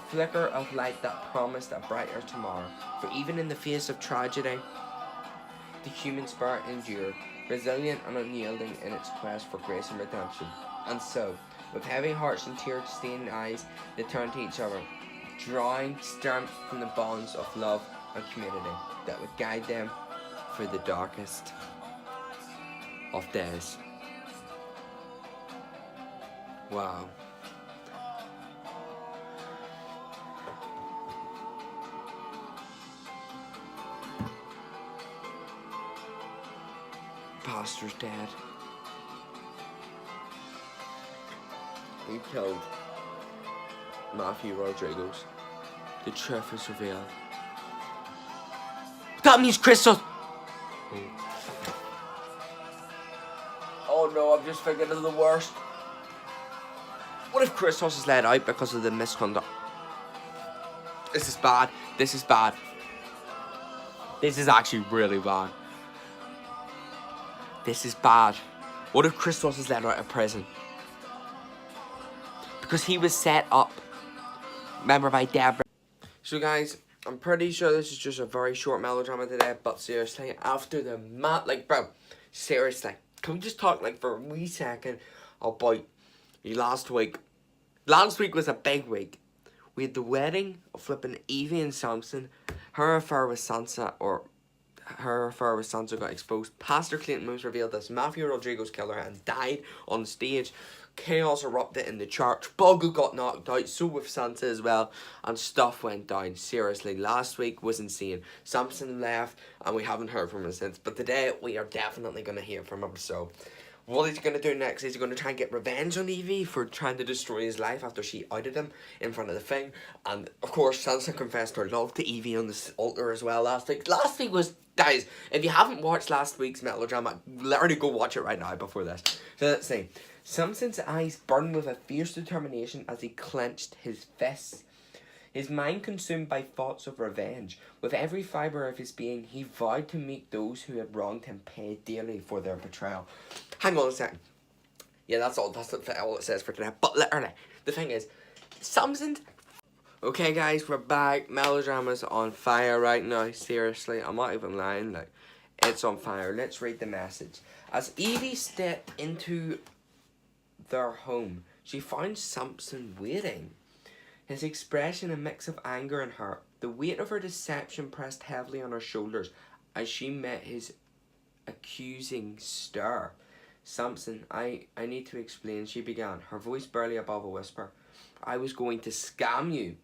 flicker of light that promised a brighter tomorrow. For even in the face of tragedy, the human spirit endured, resilient and unyielding in its quest for grace and redemption. And so, with heavy hearts and tear-stained eyes, they turned to each other, drawing strength from the bonds of love and community that would guide them through the darkest of days. Wow. Pastor's dead. He killed Matthew Rodriguez. The truth is revealed. That means Crystal! Oh no, I'm just thinking of the worst. What if Christos is let out because of the misconduct? This is bad. This is bad. This is actually really bad. This is bad. What if Christos is let out of prison? Because he was set up, remember, by Deborah. So guys, I'm pretty sure this is just a very short melodrama today, but seriously, after the bro, seriously, can we just talk like for a wee second about last week? Last week was a big week. We had the wedding of flipping Evie and Samson. Her affair with Sansa got exposed. Pastor Clayton was revealed as Matthew Rodriguez killer and died on stage. Chaos erupted in the church. Bogo got knocked out, so with Sansa as well, and stuff went down. Seriously, last week was insane. Samson left, and we haven't heard from him since. But today, we are definitely going to hear from him. So, what he's going to do next is he's going to try and get revenge on Evie for trying to destroy his life after she outed him in front of the thing. And, of course, Sansa confessed her love to Evie on the altar as well last week. Last week was... Guys, if you haven't watched last week's melodrama, literally go watch it right now before this. So, let's see. Samson's eyes burned with a fierce determination as he clenched his fists. His mind consumed by thoughts of revenge. With every fibre of his being, he vowed to make those who had wronged him pay dearly for their betrayal. Hang on a second. Yeah, that's all it says for today. But literally, the thing is, Samson... Okay guys, we're back. Melodrama's on fire right now. Seriously, I'm not even lying. Like, it's on fire. Let's read the message. As Evie stepped into their home, she found Samson waiting. His expression a mix of anger and hurt. The weight of her deception pressed heavily on her shoulders as she met his accusing stare. Samson, I need to explain, she began, her voice barely above a whisper. I was going to scam you.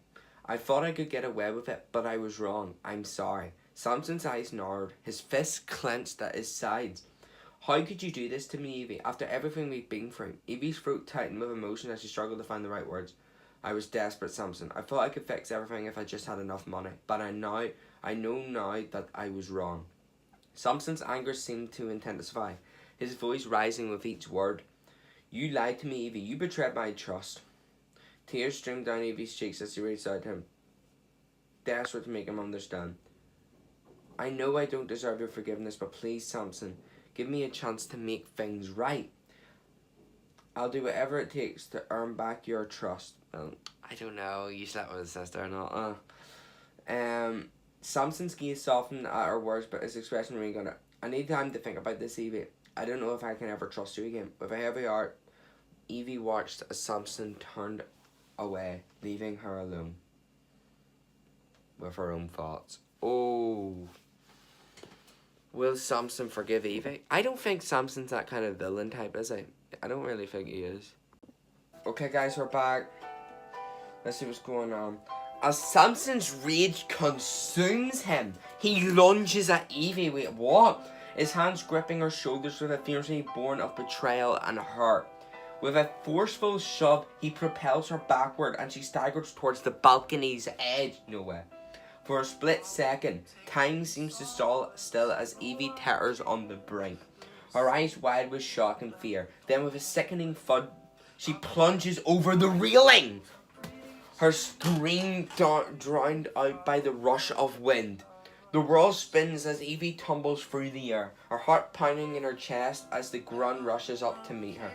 I thought I could get away with it, but I was wrong. I'm sorry. Samson's eyes narrowed, his fists clenched at his sides. How could you do this to me, Evie, after everything we've been through? Evie's throat tightened with emotion as she struggled to find the right words. I was desperate, Samson. I thought I could fix everything if I just had enough money, but I know now that I was wrong. Samson's anger seemed to intensify, his voice rising with each word. You lied to me, Evie. You betrayed my trust. Tears streamed down Evie's cheeks as she reached out to him, desperate to make him understand. I know I don't deserve your forgiveness, but please, Samson, give me a chance to make things right. I'll do whatever it takes to earn back your trust. I don't know, you slept with his sister or not. Samson's gaze softened at her words, but his expression remained on it. I need time to think about this, Evie. I don't know if I can ever trust you again. With a heavy heart, Evie watched as Samson turned away, leaving her alone with her own thoughts. Oh. Will Samson forgive Evie? I don't think Samson's that kind of villain type, is he? I don't really think he is. Okay, guys, we're back. Let's see what's going on. As Samson's rage consumes him, he lunges at Evie. Wait, what? His hands gripping her shoulders with a fiercely born of betrayal and hurt. With a forceful shove, he propels her backward and she staggers towards the balcony's edge. No way. For a split second, time seems to stall still as Evie teeters on the brink. Her eyes wide with shock and fear. Then with a sickening thud, she plunges over the railing. Her scream drowned out by the rush of wind. The world spins as Evie tumbles through the air, her heart pounding in her chest as the grunt rushes up to meet her.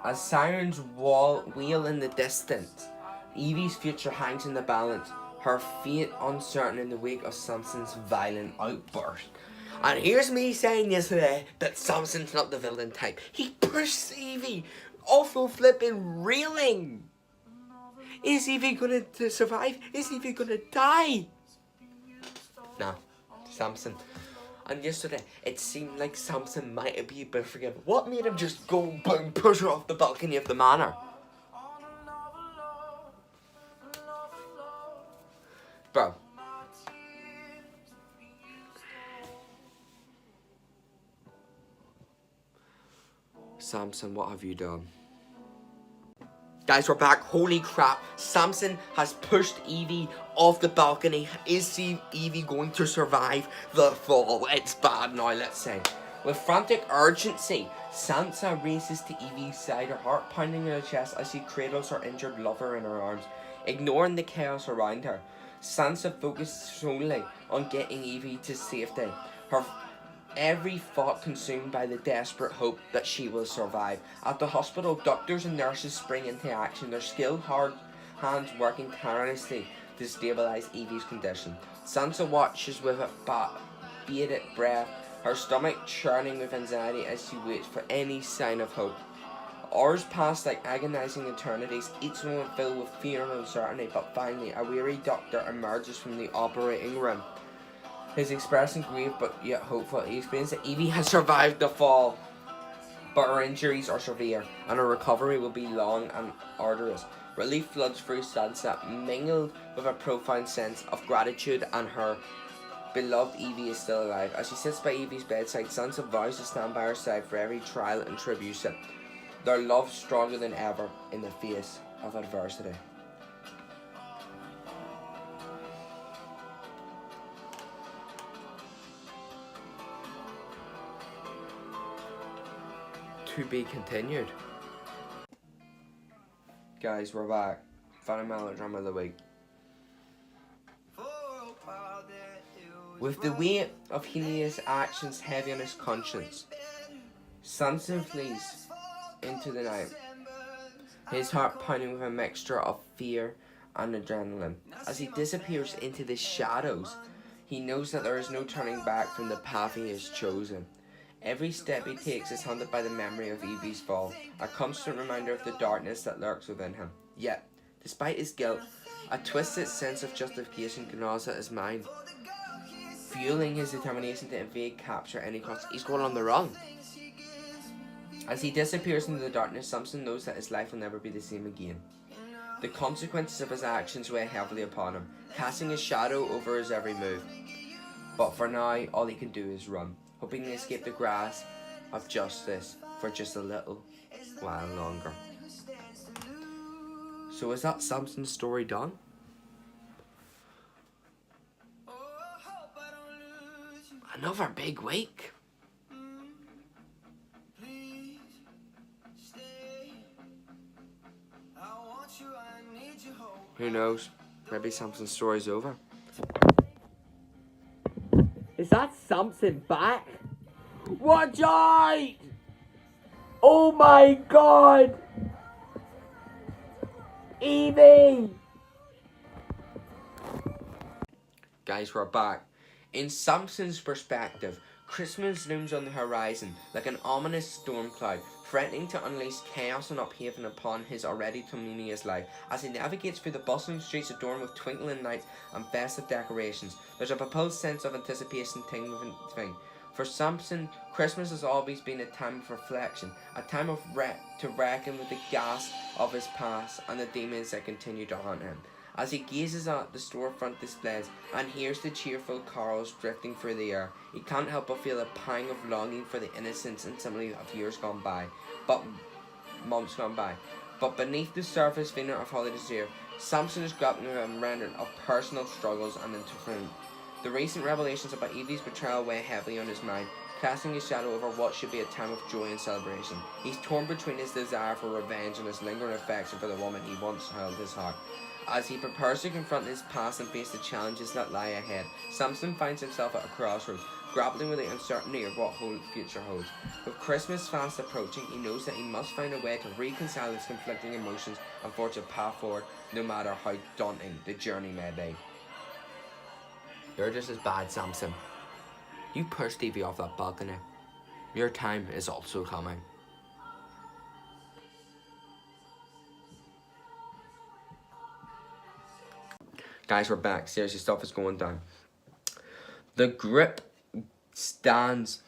As sirens wail in the distance, Evie's future hangs in the balance, her fate uncertain in the wake of Samson's violent outburst. And here's me saying yesterday that Samson's not the villain type. He pushed Evie off the flipping railing. Is Evie gonna survive? Is Evie gonna die? Nah, Samson. And yesterday, it seemed like Samson might have been forgiven. What made him just go and push her off the balcony of the manor? Bro. Samson, what have you done? Guys, we're back. Holy crap. Samson has pushed Evie off the balcony. Is Evie going to survive the fall? It's bad now, let's say. With frantic urgency, Sansa races to Evie's side, her heart pounding in her chest as she cradles her injured lover in her arms. Ignoring the chaos around her, Sansa focused solely on getting Evie to safety. Her every thought consumed by the desperate hope that she will survive. At the hospital, doctors and nurses spring into action, their skilled hard hands working tirelessly to stabilize Evie's condition. Sansa watches with a bated breath, her stomach churning with anxiety as she waits for any sign of hope. Hours pass like agonizing eternities, each moment filled with fear and uncertainty, but finally a weary doctor emerges from the operating room. His expression grief but yet hopeful. He explains that Evie has survived the fall, but her injuries are severe and her recovery will be long and arduous. Relief floods through Sansa, mingled with a profound sense of gratitude, and her beloved Evie is still alive. As she sits by Evie's bedside, Sansa vows to stand by her side for every trial and tribulation. Their love stronger than ever in the face of adversity. To be continued. Guys, we're back. Final melodrama of the week. With the weight of heinous actions heavy on his conscience, Samson flees into the night, his heart pounding with a mixture of fear and adrenaline. As he disappears into the shadows, he knows that there is no turning back from the path he has chosen. Every step he takes is haunted by the memory of Evie's fall, a constant reminder of the darkness that lurks within him. Yet, despite his guilt, a twisted sense of justification gnaws at his mind, fueling his determination to evade capture at any cost. He's going on the run. As he disappears into the darkness, Samson knows that his life will never be the same again. The consequences of his actions weigh heavily upon him, casting a shadow over his every move. But for now, all he can do is run, hoping to escape the grasp of justice for just a little while longer. So is that Samson's story done? Another big week. Who knows? Maybe Samson's story's over. Is that Samson back? Watch out! Oh my god! Evie! Guys, we're back. In Samson's perspective, Christmas looms on the horizon like an ominous storm cloud, threatening to unleash chaos and upheaval upon his already tumultuous life. As he navigates through the bustling streets adorned with twinkling lights and festive decorations, there's a propulsed sense of anticipation tingling. For Samson, Christmas has always been a time of reflection, a time of to reckon with the ghast of his past and the demons that continue to haunt him. As he gazes at the storefront displays and hears the cheerful carols drifting through the air, he can't help but feel a pang of longing for the innocence and simplicity of months gone by. But beneath the surface veneer of holiday cheer, Samson is grappling with a remnant of personal struggles and interference. The recent revelations about Evie's betrayal weigh heavily on his mind, casting a shadow over what should be a time of joy and celebration. He's torn between his desire for revenge and his lingering affection for the woman he once held his heart. As he prepares to confront his past and face the challenges that lie ahead, Samson finds himself at a crossroads, grappling with the uncertainty of what the future holds. With Christmas fast approaching, he knows that he must find a way to reconcile his conflicting emotions and forge a path forward, no matter how daunting the journey may be. You're just as bad, Samson. You pushed Evie off that balcony. Your time is also coming. Guys, we're back. Seriously, stuff is going down. The group stands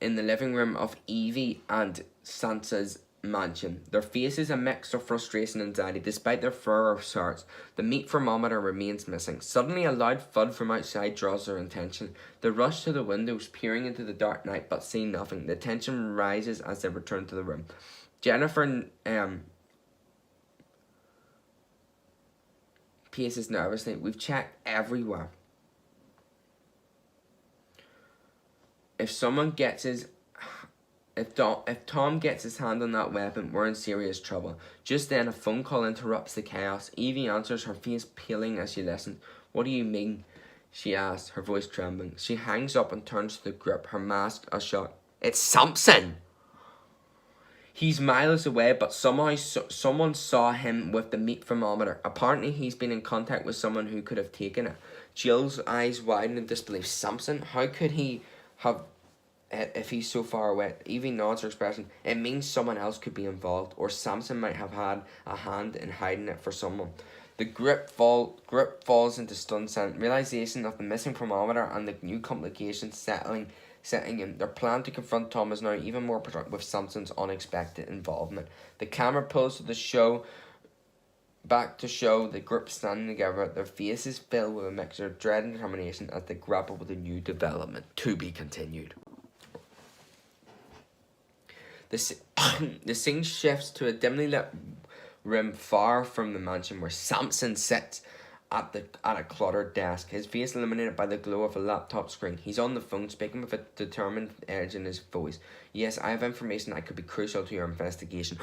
in the living room of Evie and Sansa's mansion. Their faces a mix of frustration and anxiety. Despite their thorough search, the meat thermometer remains missing. Suddenly, a loud thud from outside draws their attention. They rush to the windows, peering into the dark night, but see nothing. The tension rises as they return to the room. Jennifer paces nervously. We've checked everywhere. If Tom gets his hand on that weapon, we're in serious trouble. Just then, a phone call interrupts the chaos. Evie answers, her face paling as she listens. What do you mean? She asks, her voice trembling. She hangs up and turns to the group, her mask a shot. It's Samson! He's miles away, but somehow someone saw him with the meat thermometer. Apparently, he's been in contact with someone who could have taken it. Jill's eyes widen in disbelief. Samson? How could he have it if he's so far away? Evie nods her expression. It means someone else could be involved, or Samson might have had a hand in hiding it for someone. The group falls into stunned silence. Realization of the missing thermometer and the new complications setting in. Their plan to confront Tom is now even more productive with Samson's unexpected involvement. The camera pulls to the show the group standing together, their faces filled with a mixture of dread and determination as they grapple with a new development. To be continued. The scene shifts to a dimly lit room far from the mansion where Samson sits at a cluttered desk, his face illuminated by the glow of a laptop screen. He's on the phone, speaking with a determined edge in his voice. Yes, I have information that could be crucial to your investigation.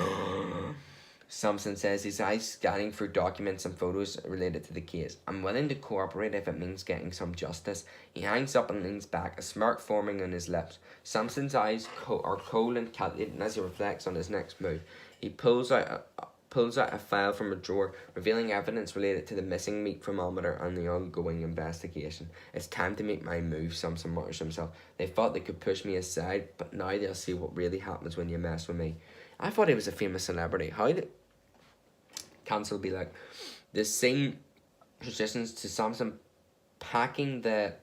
Samson says, his eyes scanning through documents and photos related to the case. I'm willing to cooperate if it means getting some justice. He hangs up and leans back, a smirk forming on his lips. Samson's eyes are cold and calculating as he reflects on his next move. He pulls out a file from a drawer, revealing evidence related to the missing meat thermometer and the ongoing investigation. It's time to make my move, Samson mutters himself. They thought they could push me aside, but now they'll see what really happens when you mess with me. I thought he was a famous celebrity. How did Cancel be like? The scene transitions to Samson packing the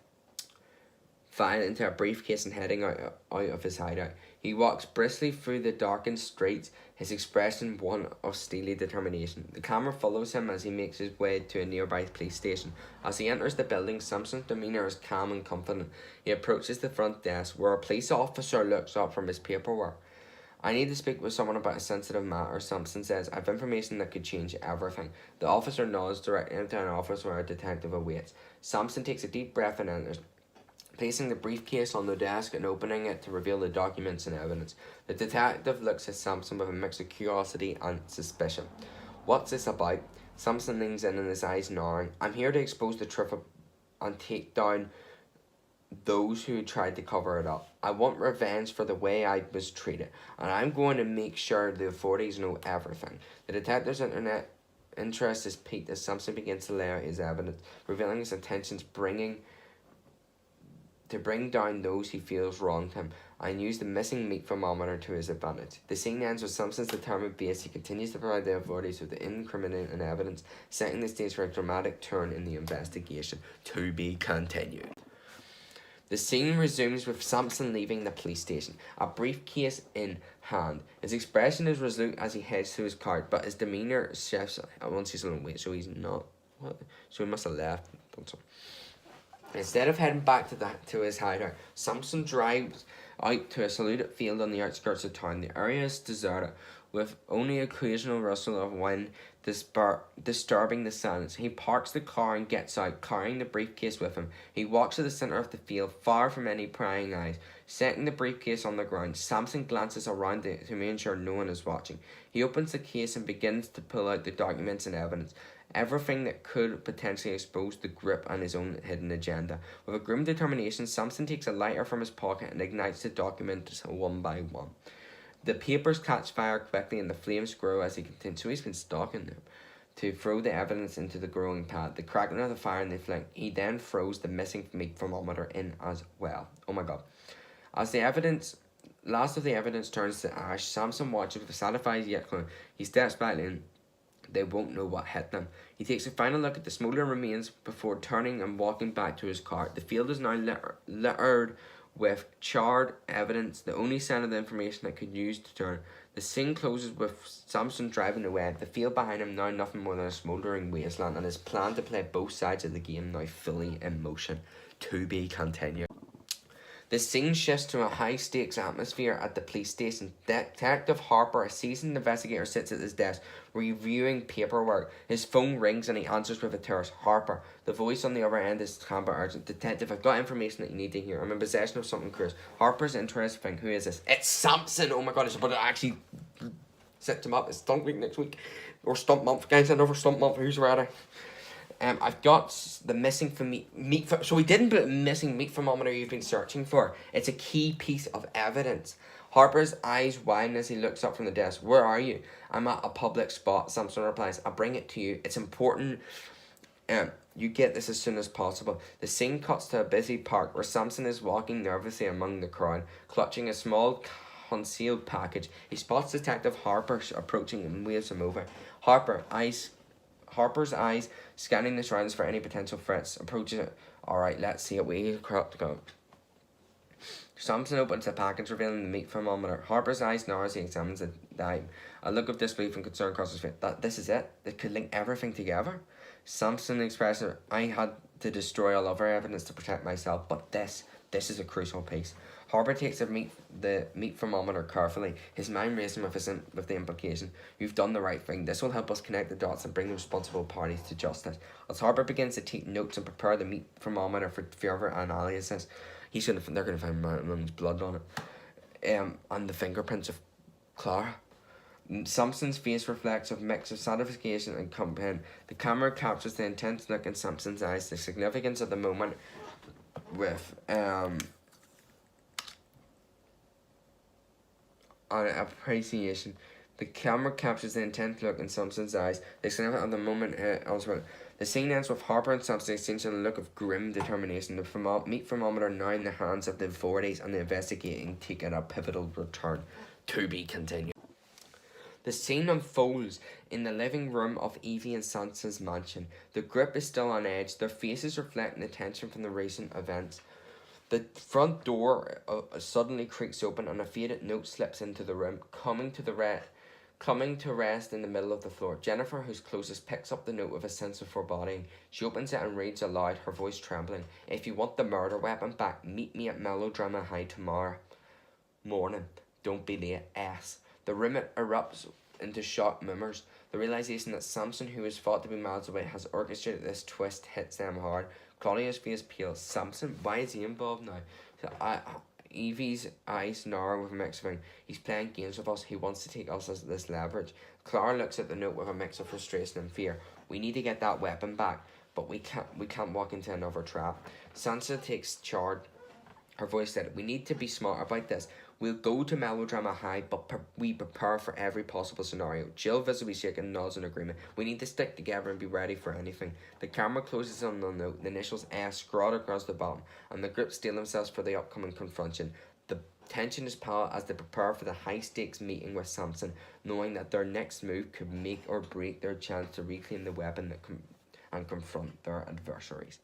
file into a briefcase and heading out of his hideout. He walks briskly through the darkened streets, his expression one of steely determination. The camera follows him as he makes his way to a nearby police station. As he enters the building, Samson's demeanour is calm and confident. He approaches the front desk, where a police officer looks up from his paperwork. I need to speak with someone about a sensitive matter, Samson says. I have information that could change everything. The officer nods, directing him to an office where a detective awaits. Samson takes a deep breath and enters, placing the briefcase on the desk and opening it to reveal the documents and evidence. The detective looks at Samson with a mix of curiosity and suspicion. What's this about? Samson leans in and his eyes narrowing. I'm here to expose the truth and take down those who tried to cover it up. I want revenge for the way I was treated, and I'm going to make sure the authorities know everything. The detective's interest is piqued as Samson begins to lay out his evidence, revealing his intentions to bring down those he feels wronged him, and use the missing meat thermometer to his advantage. The scene ends with Samson's determined base. He continues to provide the authorities with the incriminating evidence, setting the stage for a dramatic turn in the investigation. To be continued. The scene resumes with Samson leaving the police station, a briefcase in hand. His expression is resolute as he heads to his car, but his demeanour shifts once he's alone. Wait, so he's not... What? So he must have left. Instead of heading back to his hideout, Samson drives out to a secluded field on the outskirts of town. The area is deserted, with only occasional rustle of wind disturbing the silence. He parks the car and gets out, carrying the briefcase with him. He walks to the centre of the field, far from any prying eyes. Setting the briefcase on the ground, Samson glances around to make sure no one is watching. He opens the case and begins to pull out the documents and evidence. Everything that could potentially expose the grip and his own hidden agenda. With a grim determination, Samson takes a lighter from his pocket and ignites the documents one by one. The papers catch fire quickly and the flames grow as he continues. So he's been stalking them to throw the evidence into the growing pad. The crackling of the fire and the flame. He then throws the missing meat thermometer in as well. Oh my god. As the last of the evidence turns to ash, Samson watches with a satisfied yet calm. He steps back in. They won't know what hit them. He takes a final look at the smouldering remains before turning and walking back to his car. The field is now littered with charred evidence, the only sign of the information that could use to turn. The scene closes with Samson driving away, the field behind him now nothing more than a smouldering wasteland, and his plan to play both sides of the game now fully in motion. To be continued. The scene shifts to a high-stakes atmosphere at the police station. Detective Harper, a seasoned investigator, sits at his desk, reviewing paperwork. His phone rings and he answers with a terse. Harper. The voice on the other end is calm but urgent. Detective, I've got information that you need to hear. I'm in possession of something curious. Harper's interested, think, who is this? It's Samson! Oh my god, it's about to actually set him up. It's Stump Week next week. Or Stump Month. Guys, send over Stump Month. Who's ready? I've got the missing meat. So we didn't put missing meat thermometer you've been searching for. It's a key piece of evidence. Harper's eyes widen as he looks up from the desk. Where are you? I'm at a public spot, Samson replies. I'll bring it to you. It's important you get this as soon as possible. The scene cuts to a busy park where Samson is walking nervously among the crowd, clutching a small concealed package. He spots Detective Harper approaching and waves him over. Harper's eyes scanning the surroundings for any potential threats. Approaches it. Alright, let's see it. We got to go. Samson opens the package, revealing the meat thermometer. Harper's eyes narrow as he examines the item. A look of disbelief and concern crosses his face. This is it? It could link everything together? Samson expresses, I had to destroy all other evidence to protect myself, but this is a crucial piece. Harper takes the meat thermometer carefully, his mind racing with the implication. You've done the right thing. This will help us connect the dots and bring the responsible parties to justice. As Harper begins to take notes and prepare the meat thermometer for further analysis, they're going to find Marilyn's blood on it. And the fingerprints of Clara. Samson's face reflects a mix of satisfaction and complaint. The camera captures the intense look in Samson's eyes, the significance of the moment with appreciation. The camera captures the intense look in Samson's eyes, the significance of the moment elsewhere. The scene ends with Harper and Samson exchanging a look of grim determination. The meat thermometer now in the hands of the authorities and the investigating taking a pivotal return. To be continued. The scene unfolds in the living room of Evie and Samson's mansion. The group is still on edge, their faces reflecting the tension from the recent events. The front door suddenly creaks open and a faded note slips into the room, coming to rest in the middle of the floor. Jennifer, who's closest, picks up the note with a sense of foreboding. She opens it and reads aloud, her voice trembling. "If you want the murder weapon back, meet me at Melodrama High tomorrow morning. Don't be late, S." The room erupts into shocked murmurs. The realization that Samson, who is thought to be miles away, has orchestrated this twist hits them hard. Claudia's face peels. Samson, why is he involved now? Evie's eyes narrow with a mix of things. He's playing games with us. He wants to take us as this leverage. Clara looks at the note with a mix of frustration and fear. We need to get that weapon back, but we can't walk into another trap. Sansa takes charge. Her voice said, "We need to be smart about this. We'll go to Melodrama High, but we prepare for every possible scenario." Jill, visibly shaken, nods in agreement. "We need to stick together and be ready for anything." The camera closes on the note, the initials S scrawled across the bottom, and the group steel themselves for the upcoming confrontation. The tension is palpable as they prepare for the high-stakes meeting with Samson, knowing that their next move could make or break their chance to reclaim the weapon and confront their adversaries.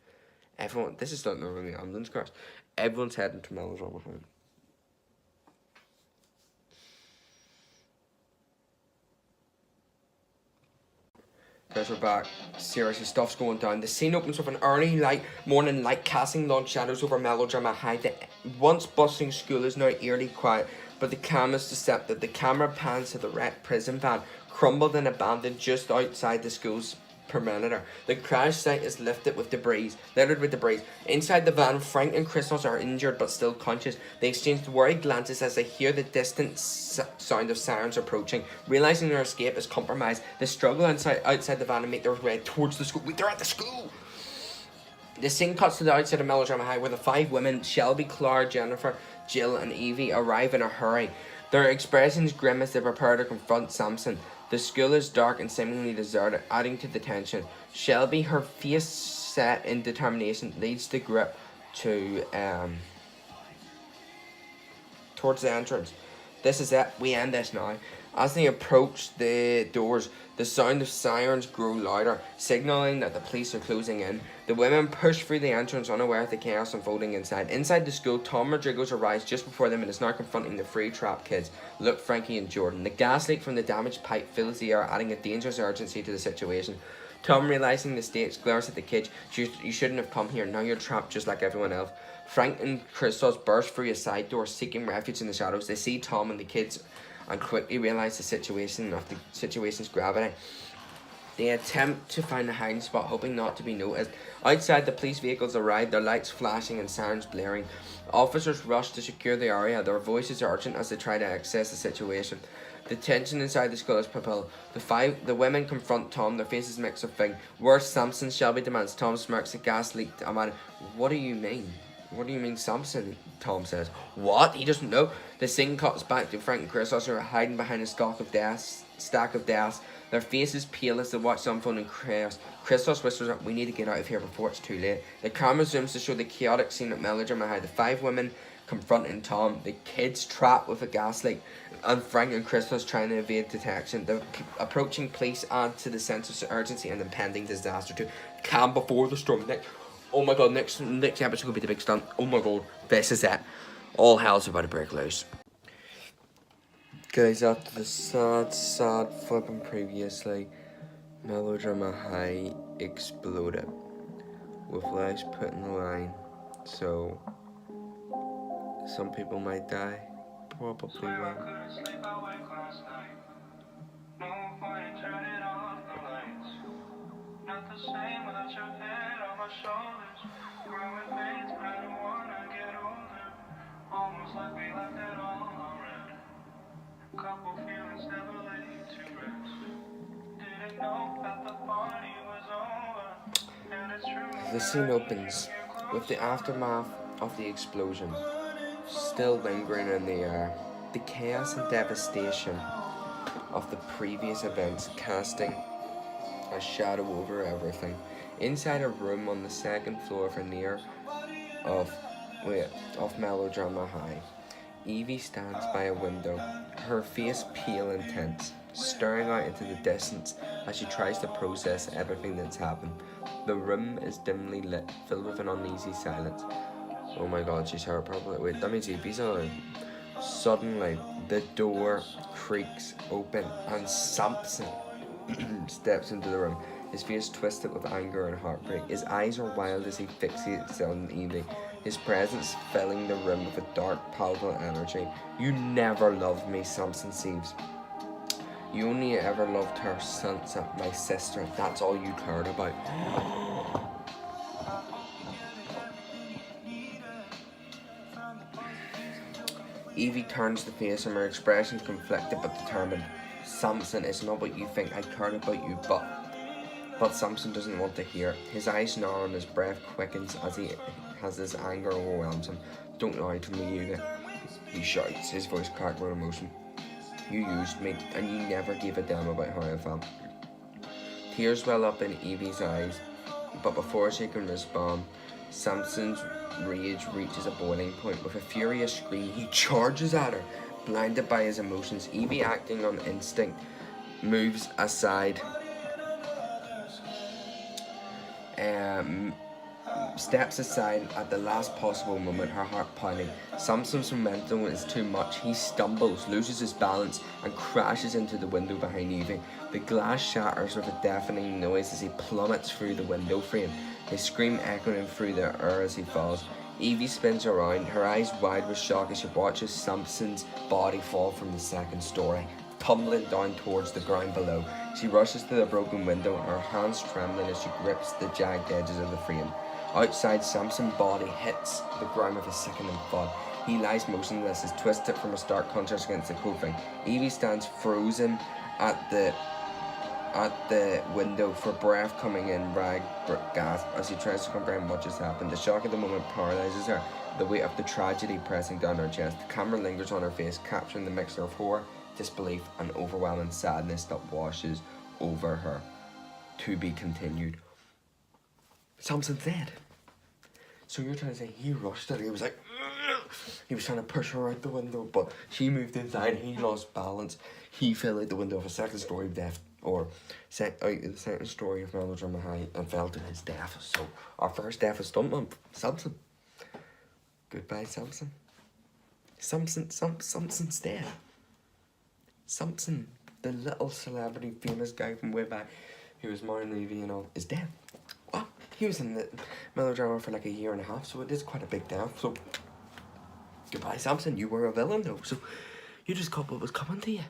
Everyone, this is starting to really ambulance crash. Everyone's heading to Melodrama High. Guys, we're back. Seriously, stuff's going down. The scene opens with an early morning light casting long shadows over Melodrama High. The once bustling school is now eerily quiet, but the camera's deceptive. The camera pans to the wrecked prison van, crumbled and abandoned just outside the school's perimeter. The crash site is littered with debris. Inside the van, Frank and Christos are injured but still conscious. They exchange worried glances as they hear the distant sound of sirens approaching. Realizing their escape is compromised, they struggle outside the van and make their way towards the school. Wait, they're at the school! The scene cuts to the outside of Melodrama High, where the 5 women, Shelby, Clara, Jennifer, Jill and Evie, arrive in a hurry. Their expressions grim as they prepare to confront Samson. The school is dark and seemingly deserted, adding to the tension. Shelby, her face set in determination, leads the group towards the entrance. "This is it. We end this now." As they approach the doors, the sound of sirens grow louder, signaling that the police are closing in. The women push through the entrance, unaware of the chaos unfolding inside. Inside the school, Tom Rodriguez arrives just before them and is now confronting the 3 trapped kids, Luke, Frankie and Jordan. The gas leak from the damaged pipe fills the air, adding a dangerous urgency to the situation. Tom, realizing the stakes, glares at the kids. "You shouldn't have come here. Now you're trapped just like everyone else." Frank and Christos burst through a side door, seeking refuge in the shadows. They see Tom and the kids and quickly realize the situation's gravity. They attempt to find a hiding spot, hoping not to be noticed. Outside, the police vehicles arrive, their lights flashing and sirens blaring. Officers rush to secure the area, their voices urgent as they try to access the situation. The tension inside the school is palpable. The women confront Tom, their faces mix of things. Where's Samson? Shelby demands. Tom smirks. The gas leaked. What do you mean? What do you mean, Samson? Tom says. What? He doesn't know. The scene cuts back to Frank and Christos, who are hiding behind a stack of desks. Their faces pale as they watch the unfolding chaos. Christos whispers, "We need to get out of here before it's too late." The camera zooms to show the chaotic scene at Melodrama High. The 5 women confronting Tom, the kids trapped with a gas leak, and Frank and Christos trying to evade detection. The approaching police add to the sense of urgency and impending disaster to calm before the storm. Oh my god, next episode will be the big stunt. Oh my god, this is it. All hell's about to break loose. Guys, after the sad flipping previously, Melodrama High exploded with lives put in the line. So, some people might die. Probably will. Not the same without your head on my shoulders. Growing pains, but I don't wanna get older. Almost like we left it all already. Couple feelings never laid to rest. Didn't know that the party was over. And it's true. The scene opens with the aftermath of the explosion still lingering in the air. The chaos and devastation of the previous events casting a shadow over everything. Inside a room on the 2nd floor of Melodrama High, Evie stands by a window, her face pale and tense, staring out into the distance as she tries to process everything that's happened. The room is dimly lit, filled with an uneasy silence. Oh my god, she's hurt probably. Wait, that means Evie's on. Suddenly, the door creaks open and Samson steps into the room. His face twisted with anger and heartbreak. His eyes are wild as he fixates on Evie. His presence filling the room with a dark, palpable energy. You never loved me, Samson sees. You only ever loved her, Sansa, my sister. That's all you cared about. Evie turns to face him, her expression conflicted but determined. Samson, it's not what you think. I cared about you, but Samson doesn't want to hear. His eyes narrow and his breath quickens as his anger overwhelms him. Don't lie to me, Evie, he shouts, his voice cracked with emotion. You used me, and you never gave a damn about how I felt. Tears well up in Evie's eyes, but before she can respond, Samson's rage reaches a boiling point. With a furious scream, he charges at her. Blinded by his emotions, Evie, acting on instinct, moves aside. Steps aside at the last possible moment, her heart pounding. Samson's momentum is too much. He stumbles, loses his balance, and crashes into the window behind Evie. The glass shatters with a deafening noise as he plummets through the window frame, his scream echoing through the air as he falls. Evie spins around, her eyes wide with shock as she watches Samson's body fall from the second story, tumbling down towards the ground below. She rushes to the broken window, her hands trembling as she grips the jagged edges of the frame. Outside, Samson's body hits the ground with a sickening thud. He lies motionless, his twisted from a stark contrast against the coping. Evie stands frozen at the window, for breath coming in, gasp as she tries to comprehend what just happened. The shock of the moment paralyzes her, the weight of the tragedy pressing down her chest. The camera lingers on her face, capturing the mixture of horror, disbelief, and overwhelming sadness that washes over her. To be continued. Samson's dead. So you're trying to say he rushed her, he was like, ugh! He was trying to push her out the window, but she moved inside, he lost balance, he fell out the window of a second story of death, or out the second story of Melodrama High and fell to his death. So our first death is stuntman, Samson. Goodbye, Samson. Samson's dead. Samson, the little celebrity famous guy from way back who was marrying Evie and all, is dead. What? He was in the Melodrama for like a year and a half, so it is quite a big death. So goodbye, Samson. You were a villain though, so you just caught what was coming to you.